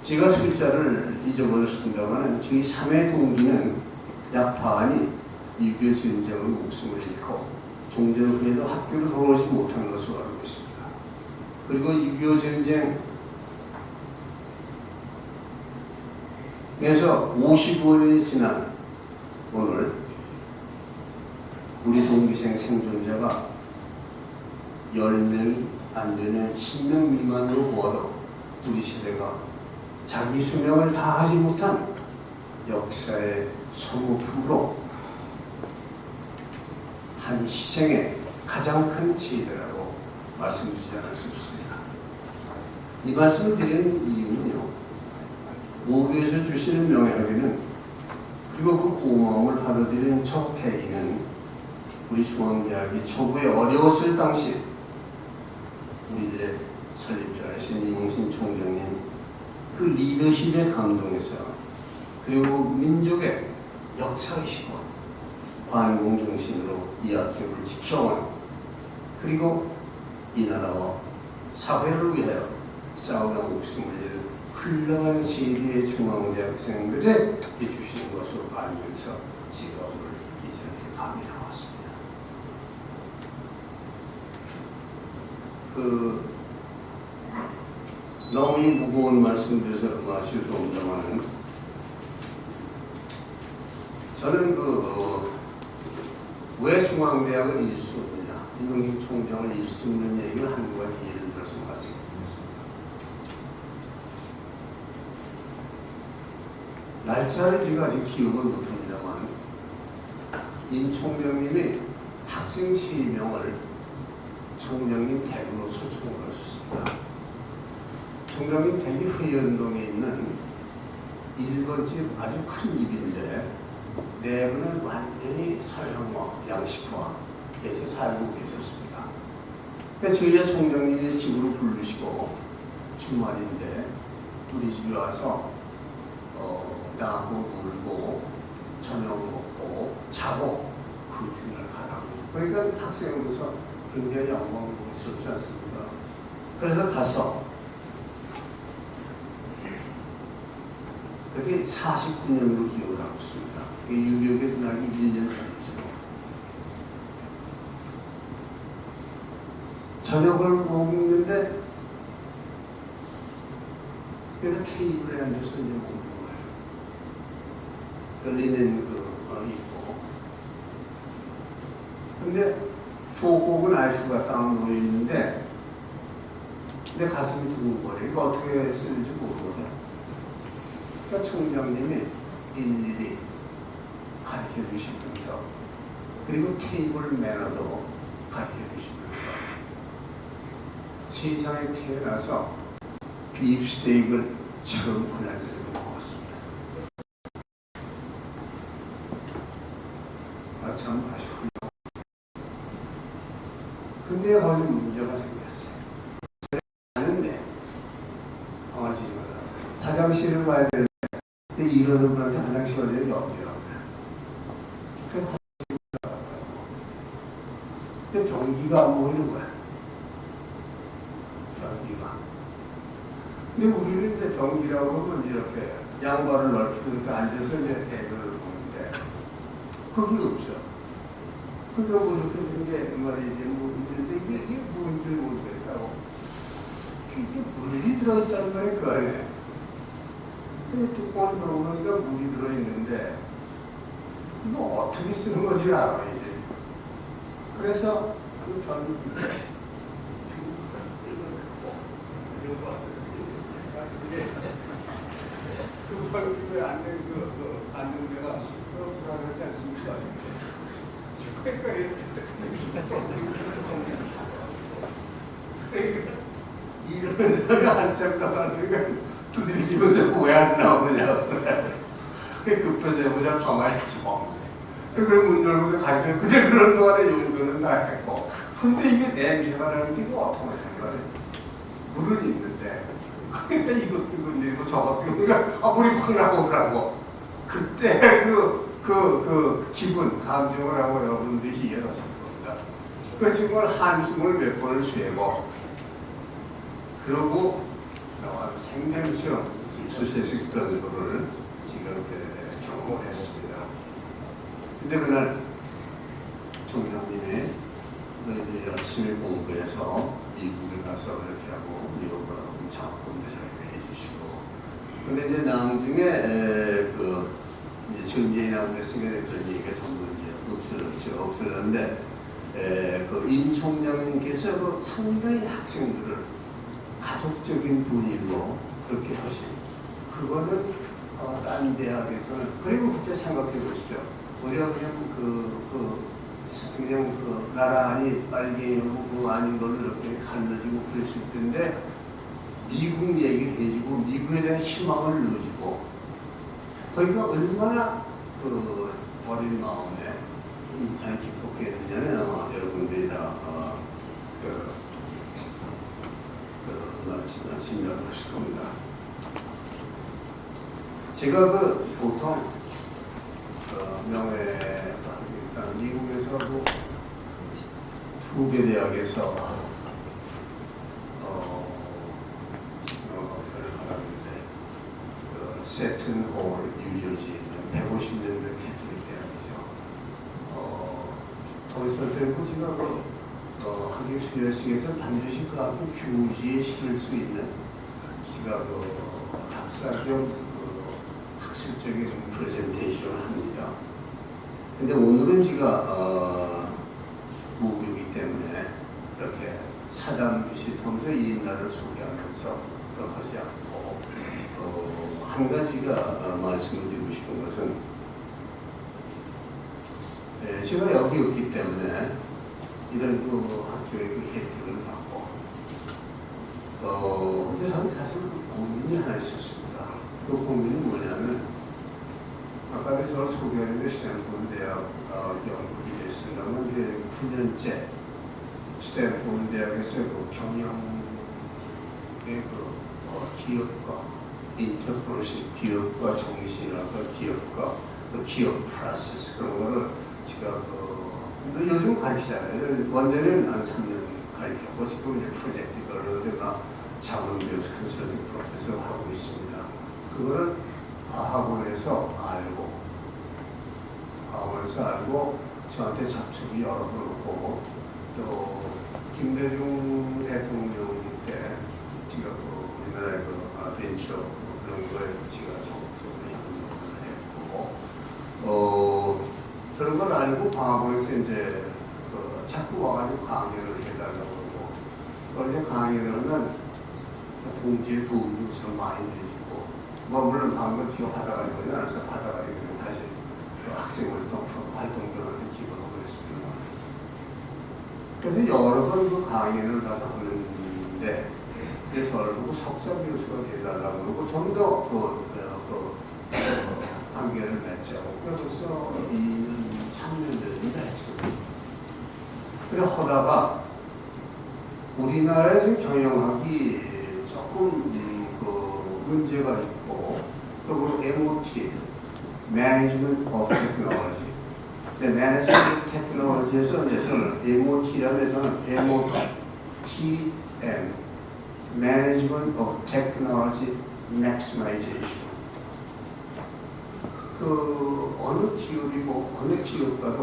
제가 숫자를 잊어버렸습니다만 저희 3회 동기는 약 반이 6.25 전쟁으로 목숨을 잃고 종전 후에도 학교를 돌아오지 못한 것으로 알고 있습니다. 그리고 6.25 전쟁에서 55년이 지난 오늘 우리 동기생 생존자가 10명이 안 되는 10명 미만으로 보아도 우리 시대가 자기 수명을 다하지 못한 역사의 소모품으로 한 희생의 가장 큰 지혜라고 말씀드리지 않을 수 없습니다. 이 말씀을 드리는 이유는요, 모교에서 주시는 명예학위는 그리고 그 고마움을 받아들이는 첫 태인은 우리 중앙대학이 초부에 어려웠을 당시 우리들의 설립자이신 이몽신 총장님 그 리더십에 감동해서 그리고 민족의 역사의식과 반공정신으로 이 학교를 지켜온 그리고 이 나라와 사회를 위하여 싸우다 목숨을 잃은 훌륭한 세대의 중앙대학생들에 해주시는 것으로 알면서 제가 오늘 이 자리에 감히 나왔습니다. 너무 무거운 말씀드려서 죄송합니다만 저는 왜 중앙대학을 잃을 수 없느냐, 이명식 총장을 잃을 수 없는 얘기를 한 가지 예를 들어서 말씀드리겠습니다. 날짜를 제가 아직 기억을 못합니다만 임 총장님이 학생 3명을 총장님 댁으로 초청을 하셨습니다. 총장님 댁이 회원동에 있는 1번 집 아주 큰 집인데 내부는 완전히 서양화, 양식화해서 살고 계셨습니다. 그러니까 저희 총장님이 집으로 부르시고 주말인데 우리 집에 와서 나하고 놀고 저녁 먹고 자고 그 이튿날 가라고. 그러니까 학생으로서 굉장히 영광스럽지 않습니까? 그래서 가서 그게 49년으로 기억을 하고 있습니다. 유교에서 나기 1년 전이죠. 저녁을 먹는데 그래서 테이블에 앉아서 이제 먹는 거예요. 떨리는 있고. 근데 포곡은 알수가 딱 놓여 있는데 내 가슴이 두근거려. 이거 어떻게 쓰는지 모르거든. 그러니까 총장님이 일일이 가르쳐 주시면서 그리고 테이블 매너도 가르쳐 주시면서 세상에 태어나서 비프스테이크를 처음 그날저녁에 먹었습니다. 참 맛있군요. 근데 거기서 문제가 생겼어요. 가는데 방아지지 마라. 화장실을 가야 되는데 근데 이러는 분한테 화장실 어디에 여기라고 그래. 그래서 화장실을 나갔다고. 근데 변기가 안 보이는 거야. 변기가. 근데 우리는 이제 변기라고 하면 이렇게 양발을 넓히고 이렇게 앉아서 이제 대변을 보는데 그게 없어. 그러니까 뭐 이렇게 된 게 말이지 뭐 있는데 이게 뭔지 모르겠다고. 이게 물이 들어있다는 말이 그 안에. 근데 뚜껑을 들어보니까 물이 들어있는데 이거 어떻게 쓰는 건지 알아 이제. 그래서 그 변기 그 변기에 앉는 데가 불안하지 않습니까? 그러니까 이러는 사람이 한참 나가니까 두들기면서 왜 안 나오느냐고 그래. 급해서 보자 가만히 있지 뭐. 그럼 문 열고서 가니까 근데 그런 동안에 용도는 다 했고 근데 이게 냄새가 나는 게 이거 어떻게 하는 거야? 물은 있는데 그러니까 이것도 건드리고 저것도 건드리고 물이 확 나고 그러고 그때 그 기분, 감정을 하고 여러분들이 이해하실 겁니다. 그 친구는 한숨을 몇 번을 쉬고 그러고 생명시험 수세식 변호를 지금 경험을 했습니다. 근데 그날 총장님이 너희들이 열심히 공부해서 미국에 가서 이렇게 하고 미국으로 작업도 잘 해주시고 근데 이제 나중에 이제 전쟁이라고 했으니까 그런 얘기가 전부 이제 없어졌는데 그 임 총장님께서 그 상당히 학생들을 가족적인 분위기로 그렇게 하신 그거는 딴 대학에서는 그리고 그때 생각해 보십시오. 우리가 그냥 나란히 빨개하고 그 아닌 걸로 이렇게 갈라지고 그랬을 텐데 미국 얘기를 해주고 미국에 대한 희망을 넣어주고 그러니까 얼마나 그 어린 마음에 인상이 깊게 했느냐는 아마 여러분들이 다 생각하실 겁니다. 제가 보통 명예 미국에서 두 개 대학에서 박사를 받았는데 세튼 홀 뉴저지에 있는 150년대 캐톨릭 대학이죠. 거기서 들고 제가 학위 수료식에서 반드시 그 앞에 교지에 실을 수 있는 제가 답사적 학술적인 프레젠테이션을 합니다. 근데 오늘은 제가 목요이기 때문에 이렇게 사담 비슷하면서 이 나라를 소개하면서 하지 않고 한 가지가 말씀을 드리고 싶은 것은 제가 여기 없기 때문에 이런 학교의 혜택을 받고 이제 저는 사실 고민이 하나 있었습니다. 그 고민은 뭐냐면 아까도 저를 소개했는데 스탠포드 대학 연구비 됐습니다만 이제 9년째 스탠포드 대학에서 경영의 기업과 인터프로십 기업과 정신학과 기업과 기업 프로세스 그런 거를 제가 요즘 가르치잖아요. 원래는 한 3년 가르쳤고 지금 이제 프로젝트 걸로 자본교육 컨설팅 프로페서 하고 있습니다. 그거를 과학원에서 알고 저한테 접촉이 여러 번 오고 또 김대중 대통령 때 제가 우리나라의 벤처 그런 거에 제가 적극적으로 협력을 했고 그런 걸 알고 과학원에서 이제 자꾸 와가지고 강의를 해달라고 그러고 원래 강의를 하면 공지에 도움도 우선 많이 해주고, 뭐 물론 방금 지금 받아가지고 나눠서 받아가지고 다시 학생을 또 활동들한테 기부하고 그랬습니다. 그래서 여러 번 그 강의를 가서 하는데, 저를 보고 석사 교수가 돼달라고 그러고 좀 더 관계를 맺자고 그래서 2년, 3년 전인가 했어요. 그래 하다가 우리나라에 지금 경영학이 조금 문제가 있고 또 그 MOT, Management of Technology. Management of Technology에서 저는 MOT라고 해서는 MOTM, Management of Technology Maximization. 그 어느 기업이고 어느 기업가도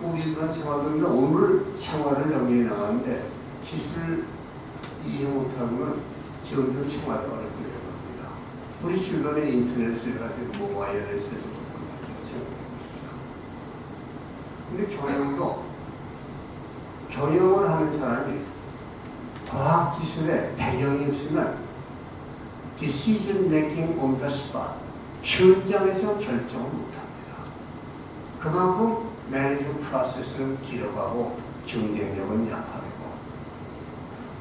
우리 일반 생활들은 오늘 생활을 영위해 나가는데 기술을 이해 못하면 점점 생활이 어렵게 됩니다. 우리 주변에 인터넷을 가지고 뭐 와이어리스에서 근데 경영을 하는 사람이 과학기술의 배경이 없으면 decision making on the spot, 현장에서 결정을 못합니다. 그만큼 매니지먼트 프로세스는 길어가고 경쟁력은 약하고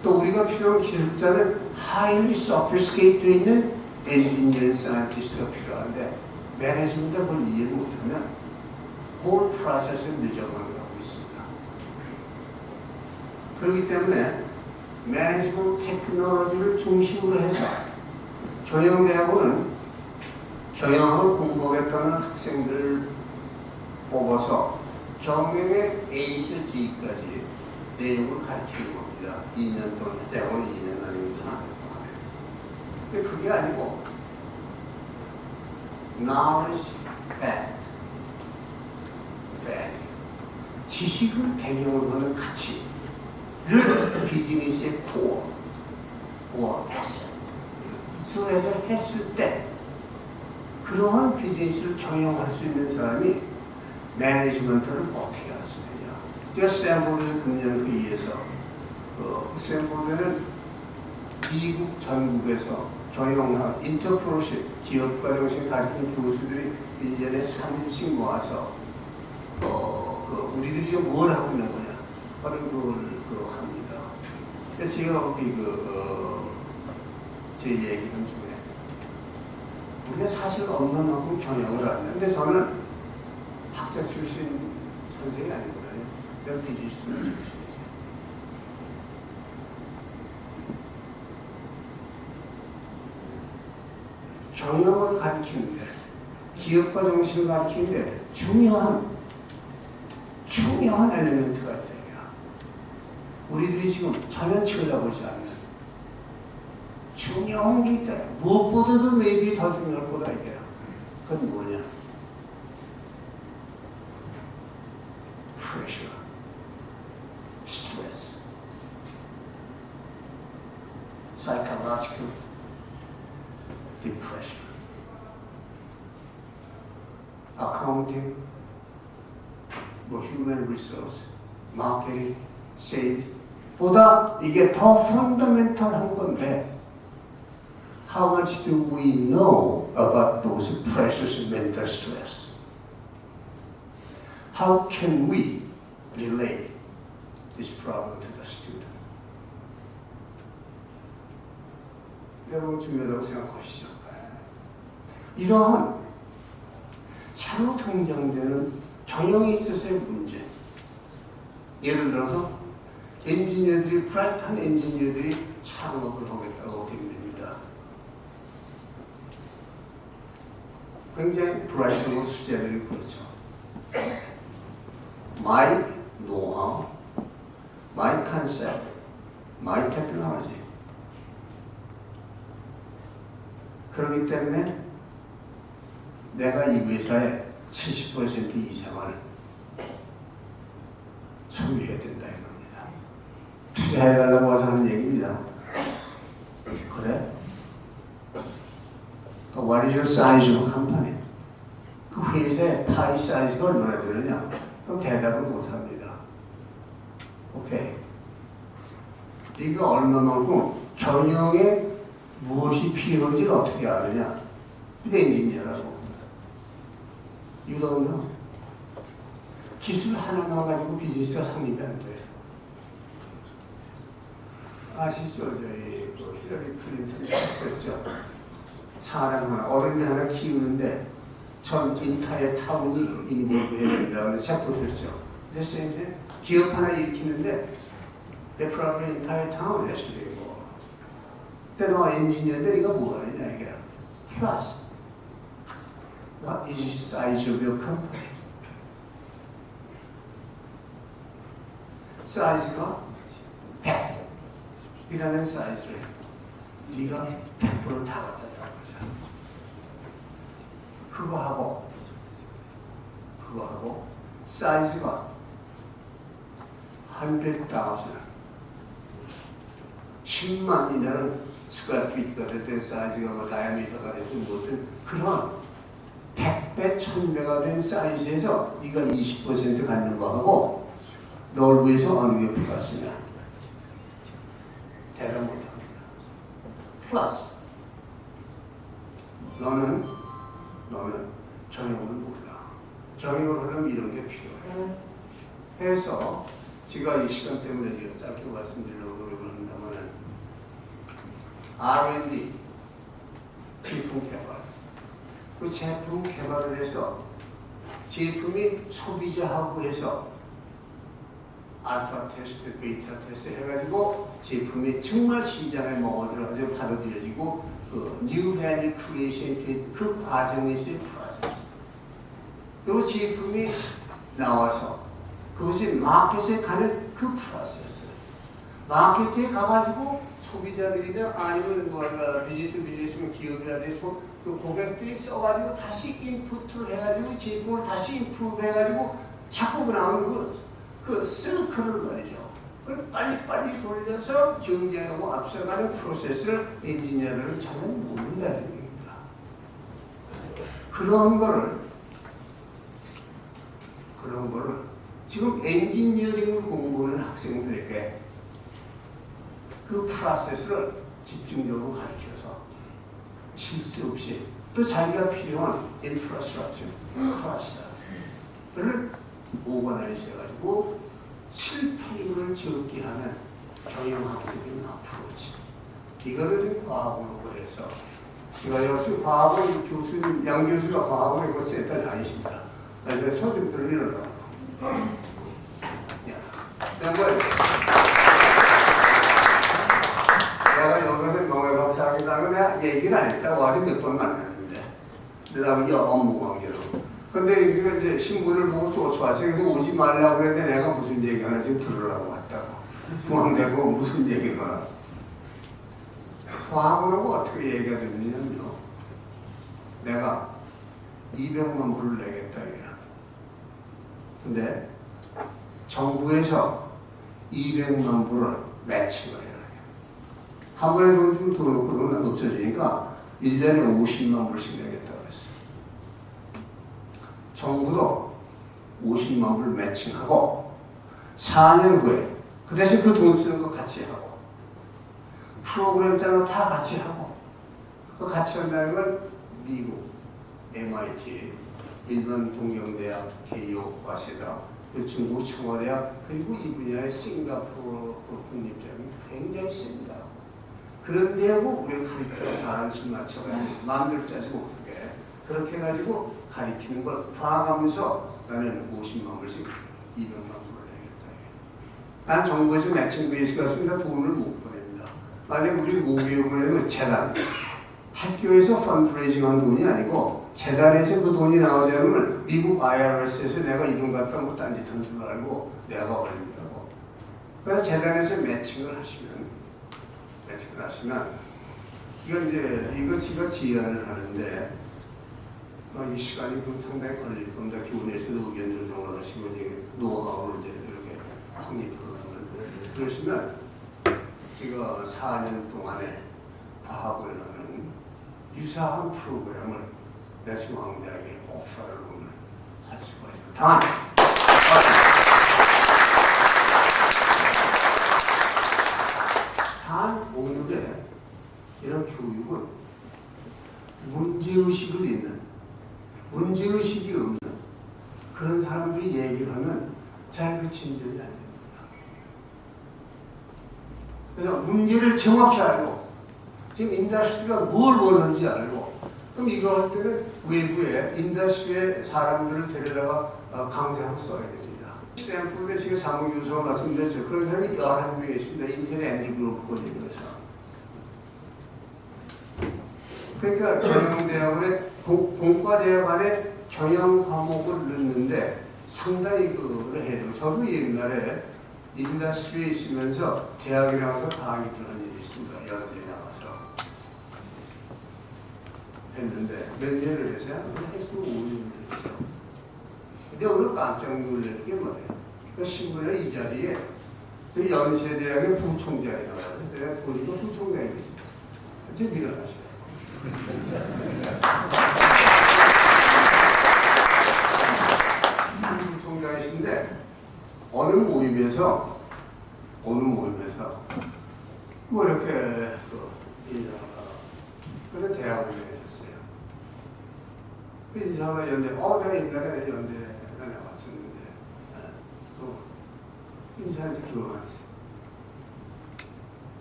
또 우리가 필요한 기술자는 highly sophisticated 되어 있는 엔지니어, 사이언티스트가 필요한데 매니지먼트가 그걸 이해 못하면 whole 프로세스를 늦어가고 있습니다. 그렇기 때문에 매니지먼트 테크놀로지를 중심으로 해서 경영대학원은 경영학을 공부하겠다는 학생들을 뽑아서 경영의 A에서 G까지 내용을 가르치는 겁니다. 2년 동안, 대학원 2년 아니면 근데 그게 아니고 knowledge, fact, 지식을 배경으로 하는 가치를 비즈니스의 코어, or asset 에서 했을 때 그러한 비즈니스를 경영할 수 있는 사람이 매니지먼트를 어떻게 할 수 있느냐. 제가 스탠포드에 금년에 의해서 스탠포드는 미국 전국에서 경영학, 인터프로십, 기업가 정신 가르치는 교수들이 1년에 3일씩 모아서 우리들이 지금 뭘 하고 있는 거냐 하는 걸 합니다. 그래서 제가 거기 제 얘기는 중에 우리가 사실 얼마만큼 경영을 하는데 저는 학자 출신 선생이 아니거든요. 내가 비즈니스 출신이에요. 경영을 가르치는데 기업가 정신을 가르치는데 중요한 엘리멘트가 있다. 우리들이 지금 전혀 쳐다보지 않는 중요한 게 있다. 무엇보다도 maybe 더 중요할 거다 이게. 그건 뭐냐? pressure, stress, psychological depression, accounting, human resource, marketing, sales 보다 이게 더 fundamental한 건데 how much do we know about those precious mental stress? How can we relate this problem to the student? 여러분 중요하다고 생각하시죠? 이러한 차로 통장되는 경영에 있어서의 문제. 예를 들어서 엔지니어들이, 브라이트한 엔지니어들이 창업을 하겠다고 됩니다. 굉장히 브라이트한 수재들이 그렇죠. My know-how, my concept, my technology. 그렇기 때문에 내가 이 회사의 70% 이상을 소유해야 된다 이겁니다. 투자해달라고 와서 하는 얘기입니다. 그래? What is your size of company? 그 회사의 파이 사이즈가 얼마나 되느냐? 그럼 대답을 못합니다. 오케이. 네가 얼마만큼 경영에 무엇이 필요한지를 어떻게 아느냐? 그게 엔지니어라고. You don't know. 기술 하나만 가지고 비즈니스가 성립이 안 돼요. 아시죠? 저희 또 히러리 클린턴이 했었죠. 사람 하나, 어른이 하나 키우는데 전 인타의 타운이 인볼브해야 된다. 그래서 체포됐죠. 그래서 이제 기업 하나 일으키는데 the probably entire town has to be involved. 근데 너 엔지니어인데 네가 뭐가 되냐 이게. Plus, what is the size of your company? 사이즈가 100이라는 사이즈를 네가 100%를 다 가졌다고 그러죠. 그거하고 사이즈가 100,000 10만이라는 스퀘어피트가 됐든 사이즈가 뭐 다이아미터가 됐든 뭐든 그런 100배, 1000배가 된 사이즈에서 네가 20% 갖는 거하고 널 위해서 어느 게 플러스냐? 대답 못합니다. 플러스. 너는 경영을 몰라. 경영을 하려면 이런 게 필요해. 해서 제가 이 시간 때문에 지금 짧게 말씀드리려고 그러는다면 R&D, 제품 개발. 그 제품 개발을 해서 제품이 소비자하고 해서 알파 테스트, 베타 테스트 해가지고 제품이 정말 시장에 먹어들어가지고 받아들여지고 그 뉴 밸류 크리에이션 그 과정에서의 프로세스. 그리고 제품이 나와서 그것이 마켓에 가는 그 프로세스. 마켓에 가가지고 소비자들이나 아니면 뭐 비즈니스면 기업이라든지 그 고객들이 써가지고 다시 인풋을 해가지고 제품을 다시 인프루브 해가지고 자꾸 나오는 그 서클을 말이죠. 그걸 빨리빨리 돌려서 경쟁하고 앞서가는 프로세스를 엔지니어들은 전혀 모른다는 얘기입니다. 그런 거를 지금 엔지니어링을 공부하는 학생들에게 그 프로세스를 집중적으로 가르쳐서 실수 없이 또 자기가 필요한 인프라스트럭처, 클러스터를 오거나이즈 해가지고 실패율을 적게 하는 경영학적인 어프로치. 이거를 좀 과학으로 해서 제가 역시 과학은 교수님, 양 교수가 과학을 이거 센터 다니십니다. 그래서 소중들을 일어나고 내가 여기서 명예박사하겠다고 내가 얘기를 안 했다고 아직 몇 번 만났는데 내가 이게 업무 관계로 근데 우리가 이제 신문을 보고 쫓아와서 그래서 오지 말라고 그랬는데 내가 무슨 얘기하나 지금 들으려고 왔다고 중앙대고 무슨 얘기가 과학으로 어떻게 얘기가 됐느냐면요 내가 200만 불을 내겠다 이거야 근데 정부에서 200만 불을 매칭을 해요 한 번에 돈 좀 더 넣고 돈 없어지니까 1년에 50만 불씩 내겠다 그랬어 정부도 50만 불 매칭하고 4년 후에 그 대신 그 돈 쓰는 거 같이 하고 프로그램 짜는 거 다 같이 하고 그 같이 한다는 건 미국, MIT, 일본 동경대학, 케이오, 와세다, 중국 청와대학 그리고 이 분야의 싱가포르 국립대학이 굉장히 셉니다. 그런데하고 우리가 가르쳐서 바란스 맞춰가지고 마음대로 짜지 못하게 그렇게 해가지고 가르치는 걸 봐가면서 나는 50만 불씩 200만 불을 내겠다. 난 정부에서 매칭 베이스가 있으니까 돈을 못 보냅니다. 만약 우리 모기업을 해도 재단, 학교에서 펀드레이징한 돈이 아니고 재단에서 그 돈이 나오지 않으면 미국 IRS에서 내가 이 돈 갖다 뭐 딴짓한 줄 알고 내가 올린다고. 그래서 재단에서 매칭을 하시면 이건 이제 이거 제가 제안을 하는데 이 시간이 좀 상당히 걸릴 겁니다. 교내에서도 의견 조정을 하시고 이제 노하우를 이제 이렇게 확립하면 그러시면 제가 4년 동안에 과학을 하는 유사한 프로그램을 내중앙대학에 오퍼를 보면 할 수가 있습니다. 단 오늘의 이런 교육은 문제의식을 있는, 문제의식이 없는 그런 사람들이 얘기를 하면 잘 그 진전이 안 됩니다. 그래서 문제를 정확히 알고 지금 인더스트리가 뭘 원하는지 알고 그럼 이거 할 때는 외부에 인더스트리의 사람들을 데려다가 강좌를 써야 됩니다. 스탠포드에 지금 사무교수가 말씀드렸죠. 그런 사람이 11명이 있습니다. 인텔 앤디 그룹 거리면서. 그러니까 경영대학원에 공과대학 안에 경영 과목을 넣는데 상당히 그걸 해야 되고 저도 옛날에 인더스트리에 있으면서 대학에 나가서 강의를 한 일이 있습니다. 연대에 나가서 했는데 몇 년을 해서요? 해서 5년을 했죠. 근데 오늘 깜짝 놀라는 게 뭐예요? 그 신문에 이 자리에 그 연세대학의 부총장이 나와요. 그래서 내가 보니까 부총장이 지금 일어나셔요. 부총장이신데 어느 모임에서 뭐 이렇게 인사가 그래서 대학원에 해줬어요. 그 인사가 연대, 내가 옛날에 연대에 나갔었는데 인사한지 기억하세요.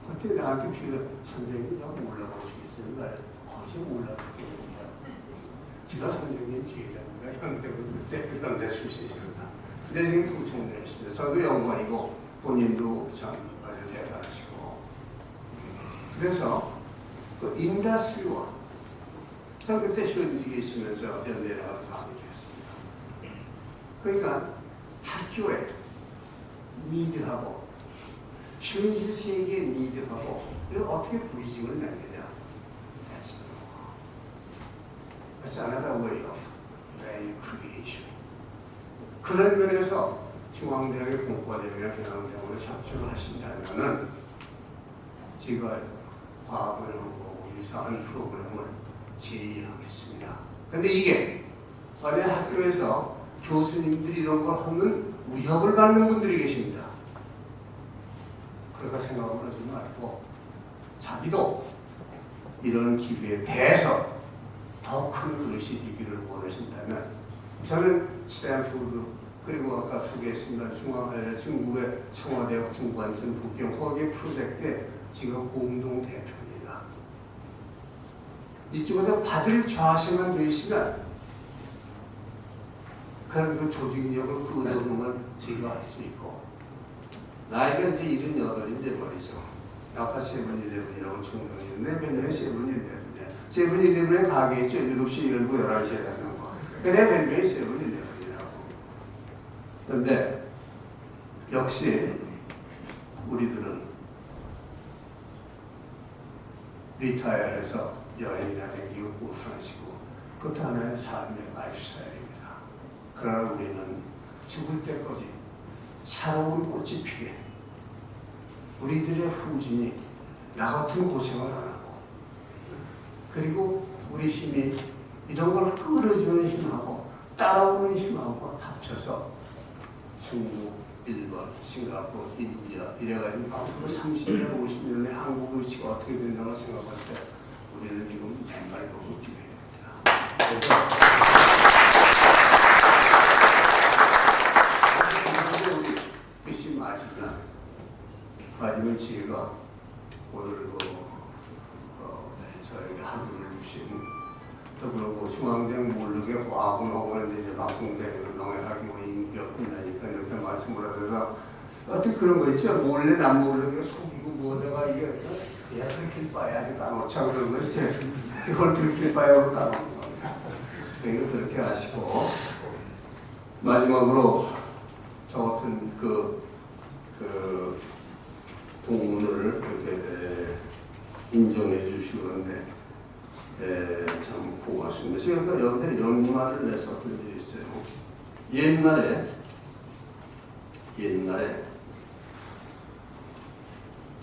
그때 나한테 필요 선생님 좀 올라오시겠어요? 날 거기서 올라갔거든요. 제가 선생님 기회자입니다. 연대 출신이십니다. 근데 지금 부총장이십니다. 저도 영광이고 본인도 참 아주 대단하시고 그래서 그 인더스트리와 저 그때 현직에 있으면서 연대에 나가서 강의를 했습니다. 그러니까 학교에 니드하고 현실 세계의 니드하고 이걸 어떻게 브리징을 내느냐. That's another way of value creation. 그런 면에서 중앙대학의 공과대학이나 경영대학으로 협조를 하신다면은 제가 과학을 하고 유사한 프로그램을 제의하겠습니다. 근데 이게 만약 학교에서 교수님들이 이런 걸 하면 위협을 받는 분들이 계십니다. 그러니까 생각을 하지 말고 자기도 이런 기회에 배서 더 큰 것이 되기를 원하신다면 저는 스탠포드 그리고 아까 소개했습니다. 중국의 청와대학 중관청 북경 거기 프로젝트에 지금 공동 대표입니다. 이쪽에서 받을 좌세만 되시면 그런 그 조직력을 끌어오는 제가 할 수 있고 나이가 이제 78인데 말이죠. 아까 세븐일레븐이라고 총동이었는데 몇 년에 세븐일레븐인데 세븐일레븐에 가게 있죠. 7시, 10시, 11시에 가는 거. 그래 별명이 세븐일레븐이라고. 그런데 역시 우리들은 리타이어해서 여행이나 다니고 고생하시고 그것도 하나의 삶의 라이프스타일입니다. 그러나 우리는 죽을 때까지 살아온 꽃이 피게 우리들의 후진이 나 같은 고생을 안 하고 그리고 우리 힘이 이런 걸 끌어주는 힘하고 따라오는 힘하고 합쳐서 중국, 일본, 싱가포르, 인디아 이래가지고 앞으로 30년, 50년에 한국 의치가 어떻게 된다고 생각할 때 우리는 지금 맨발 보고 뛰어야 됩니다. 그래서 우리 끝이 맞으면 제가 오늘 저에게 하루를 주신 또 그러고 중앙대학 모르게 과학원학원에 이제 방송대회를 농해하기 뭐 인기가 끝나니까 이렇게 말씀을 하셔서 어떻게 그런 거 있죠? 몰래 남 모르게 속이고 뭐다가 이게 야 들킬 바야 아직 까놓자 그런 거 있죠? 이걸 들킬 바야 하고 까놓는 겁니다. 그러니까 그렇게 하시고 마지막으로 저 같은 그 동문을 이렇게 인정해 주시고 그런데 참 고맙습니다. 제가 여기서 이런 말을 냈었던 일이 있어요. 옛날에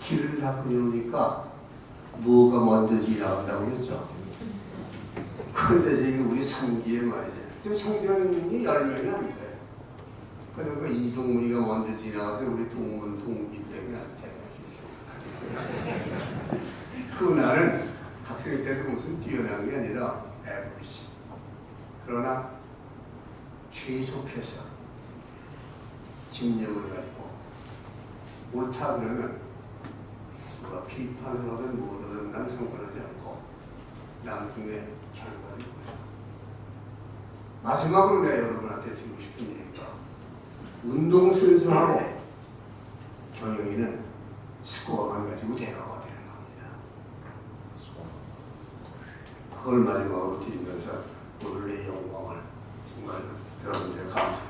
길을 다 그려놓으니까 뭐가 먼저 지나간다고 그랬죠. 그런데 지금 우리 상기에 말이죠. 지금 상대원이 10명이 안 돼요. 그러니까 이동문이가 먼저 지나가서 우리 동문 동기들에게 나한테 나는 학생 때도 무슨 뛰어난 게 아니라 에버리지. 그러나 계속해서 집념을 가지고 옳다 그러면 누가 비판을 하든 뭐든 난 상관하지 않고 나중에 결과를 보자. 마지막으로 내가 여러분한테 드리고 싶은 얘기가 운동선수하고 경영인은 스코어만 가지고 대화가 되는 겁니다. 그걸 마지막으로 드리면서 오늘의 영광을 정말 여러분들 감사합니다.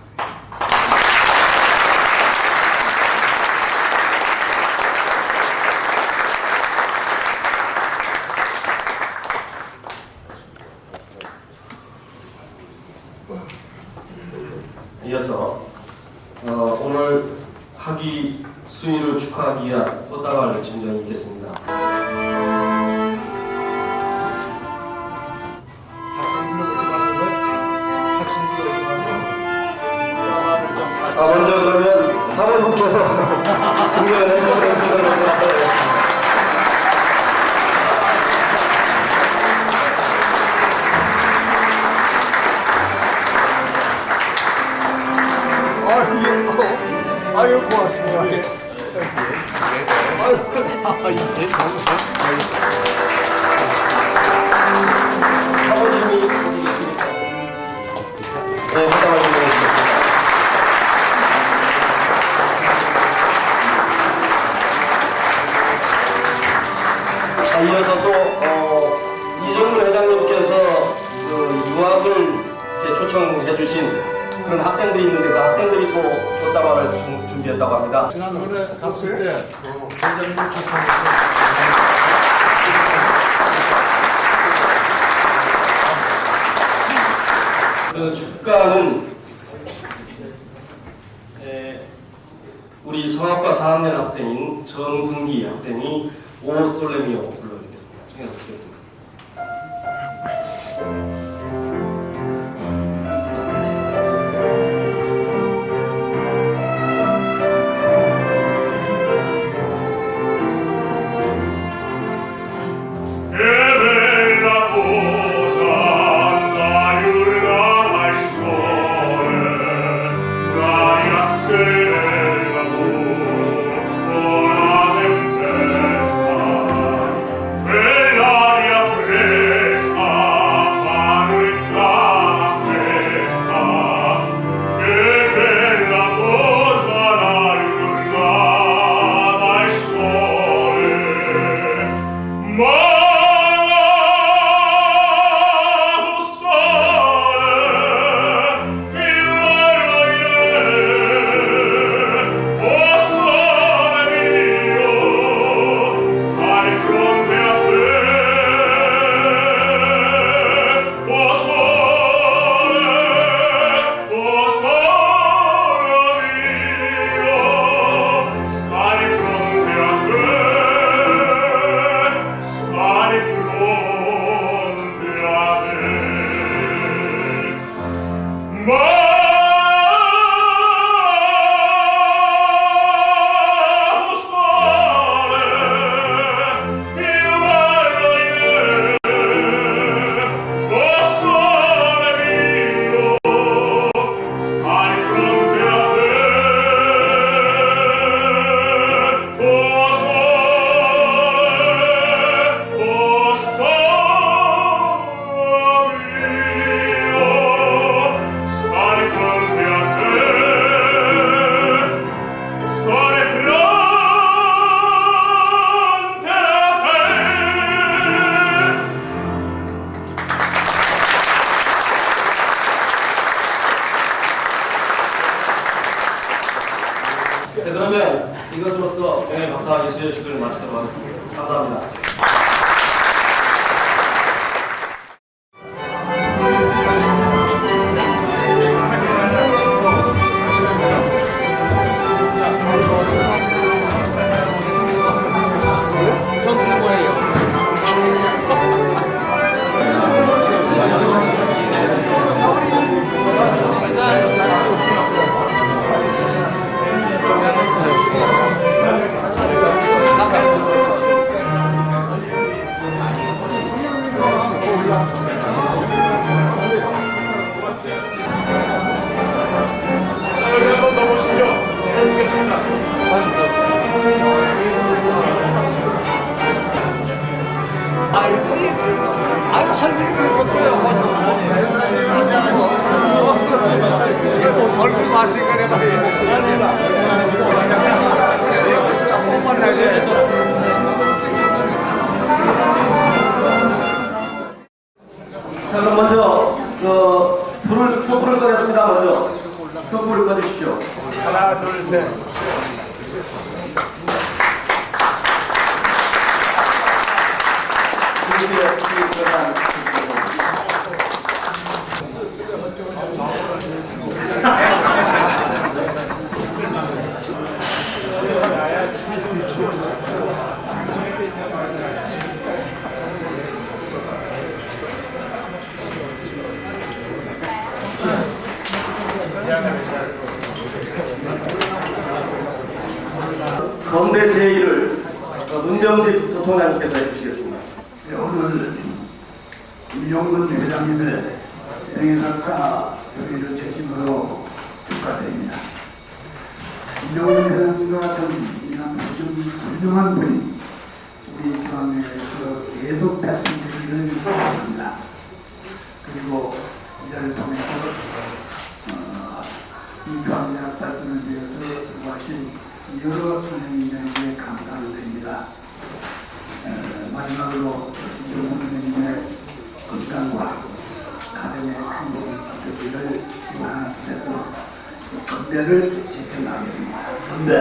이어서 오늘 학위 수의를 축하하기 위한 꽃다발 증정이 있겠습니다. 먼저 그러면 사모님께서 증명을 해주시는 순서를 갖도록 하겠습니다. 아유 고맙습니다. 사모님이 네, 꽃다발 증정해주셨습니다. 이어서 또 이정문 회장님께서 유학을 초청해 주신 그런 학생들이 있는데 그 학생들이 또 꽃다발을 준비했다고 합니다. 지난번에 갔을 때 회장님 초청해서 그 축가는 우리 성악과 4학년 학생인 정승기 학생이 오 솔레미오 불러주겠습니다. 청해서 듣겠습니다. 자, 그러면 이것으로써 오늘 박사학위 수여식을 마치도록 하겠습니다. 감사합니다. 감사합니다. 먼저 촛불을 꺼냈습니다. 먼저 촛불을 꺼주십시오. 하나, 둘, 셋. 건대 제1을 문병집 부총장님께서 해주시겠습니다. 오늘 이용근 회장님의 명예각사 소리를 제심으로 축하드립니다. 이용근 회장님과 같은 이런 훌륭한 분이 우리 중앙회에서 계속 발전되기를 바랍니다. 그리고 이를 통해서 이 중앙대학 발전을 위해서 수고하신 여러 선생님에게 감사를 드립니다. 마지막으로 이종훈 선생님의 건강과 가정의 행복을 되기를 기원하는 뜻에서 건배를 제청하겠습니다. 건배!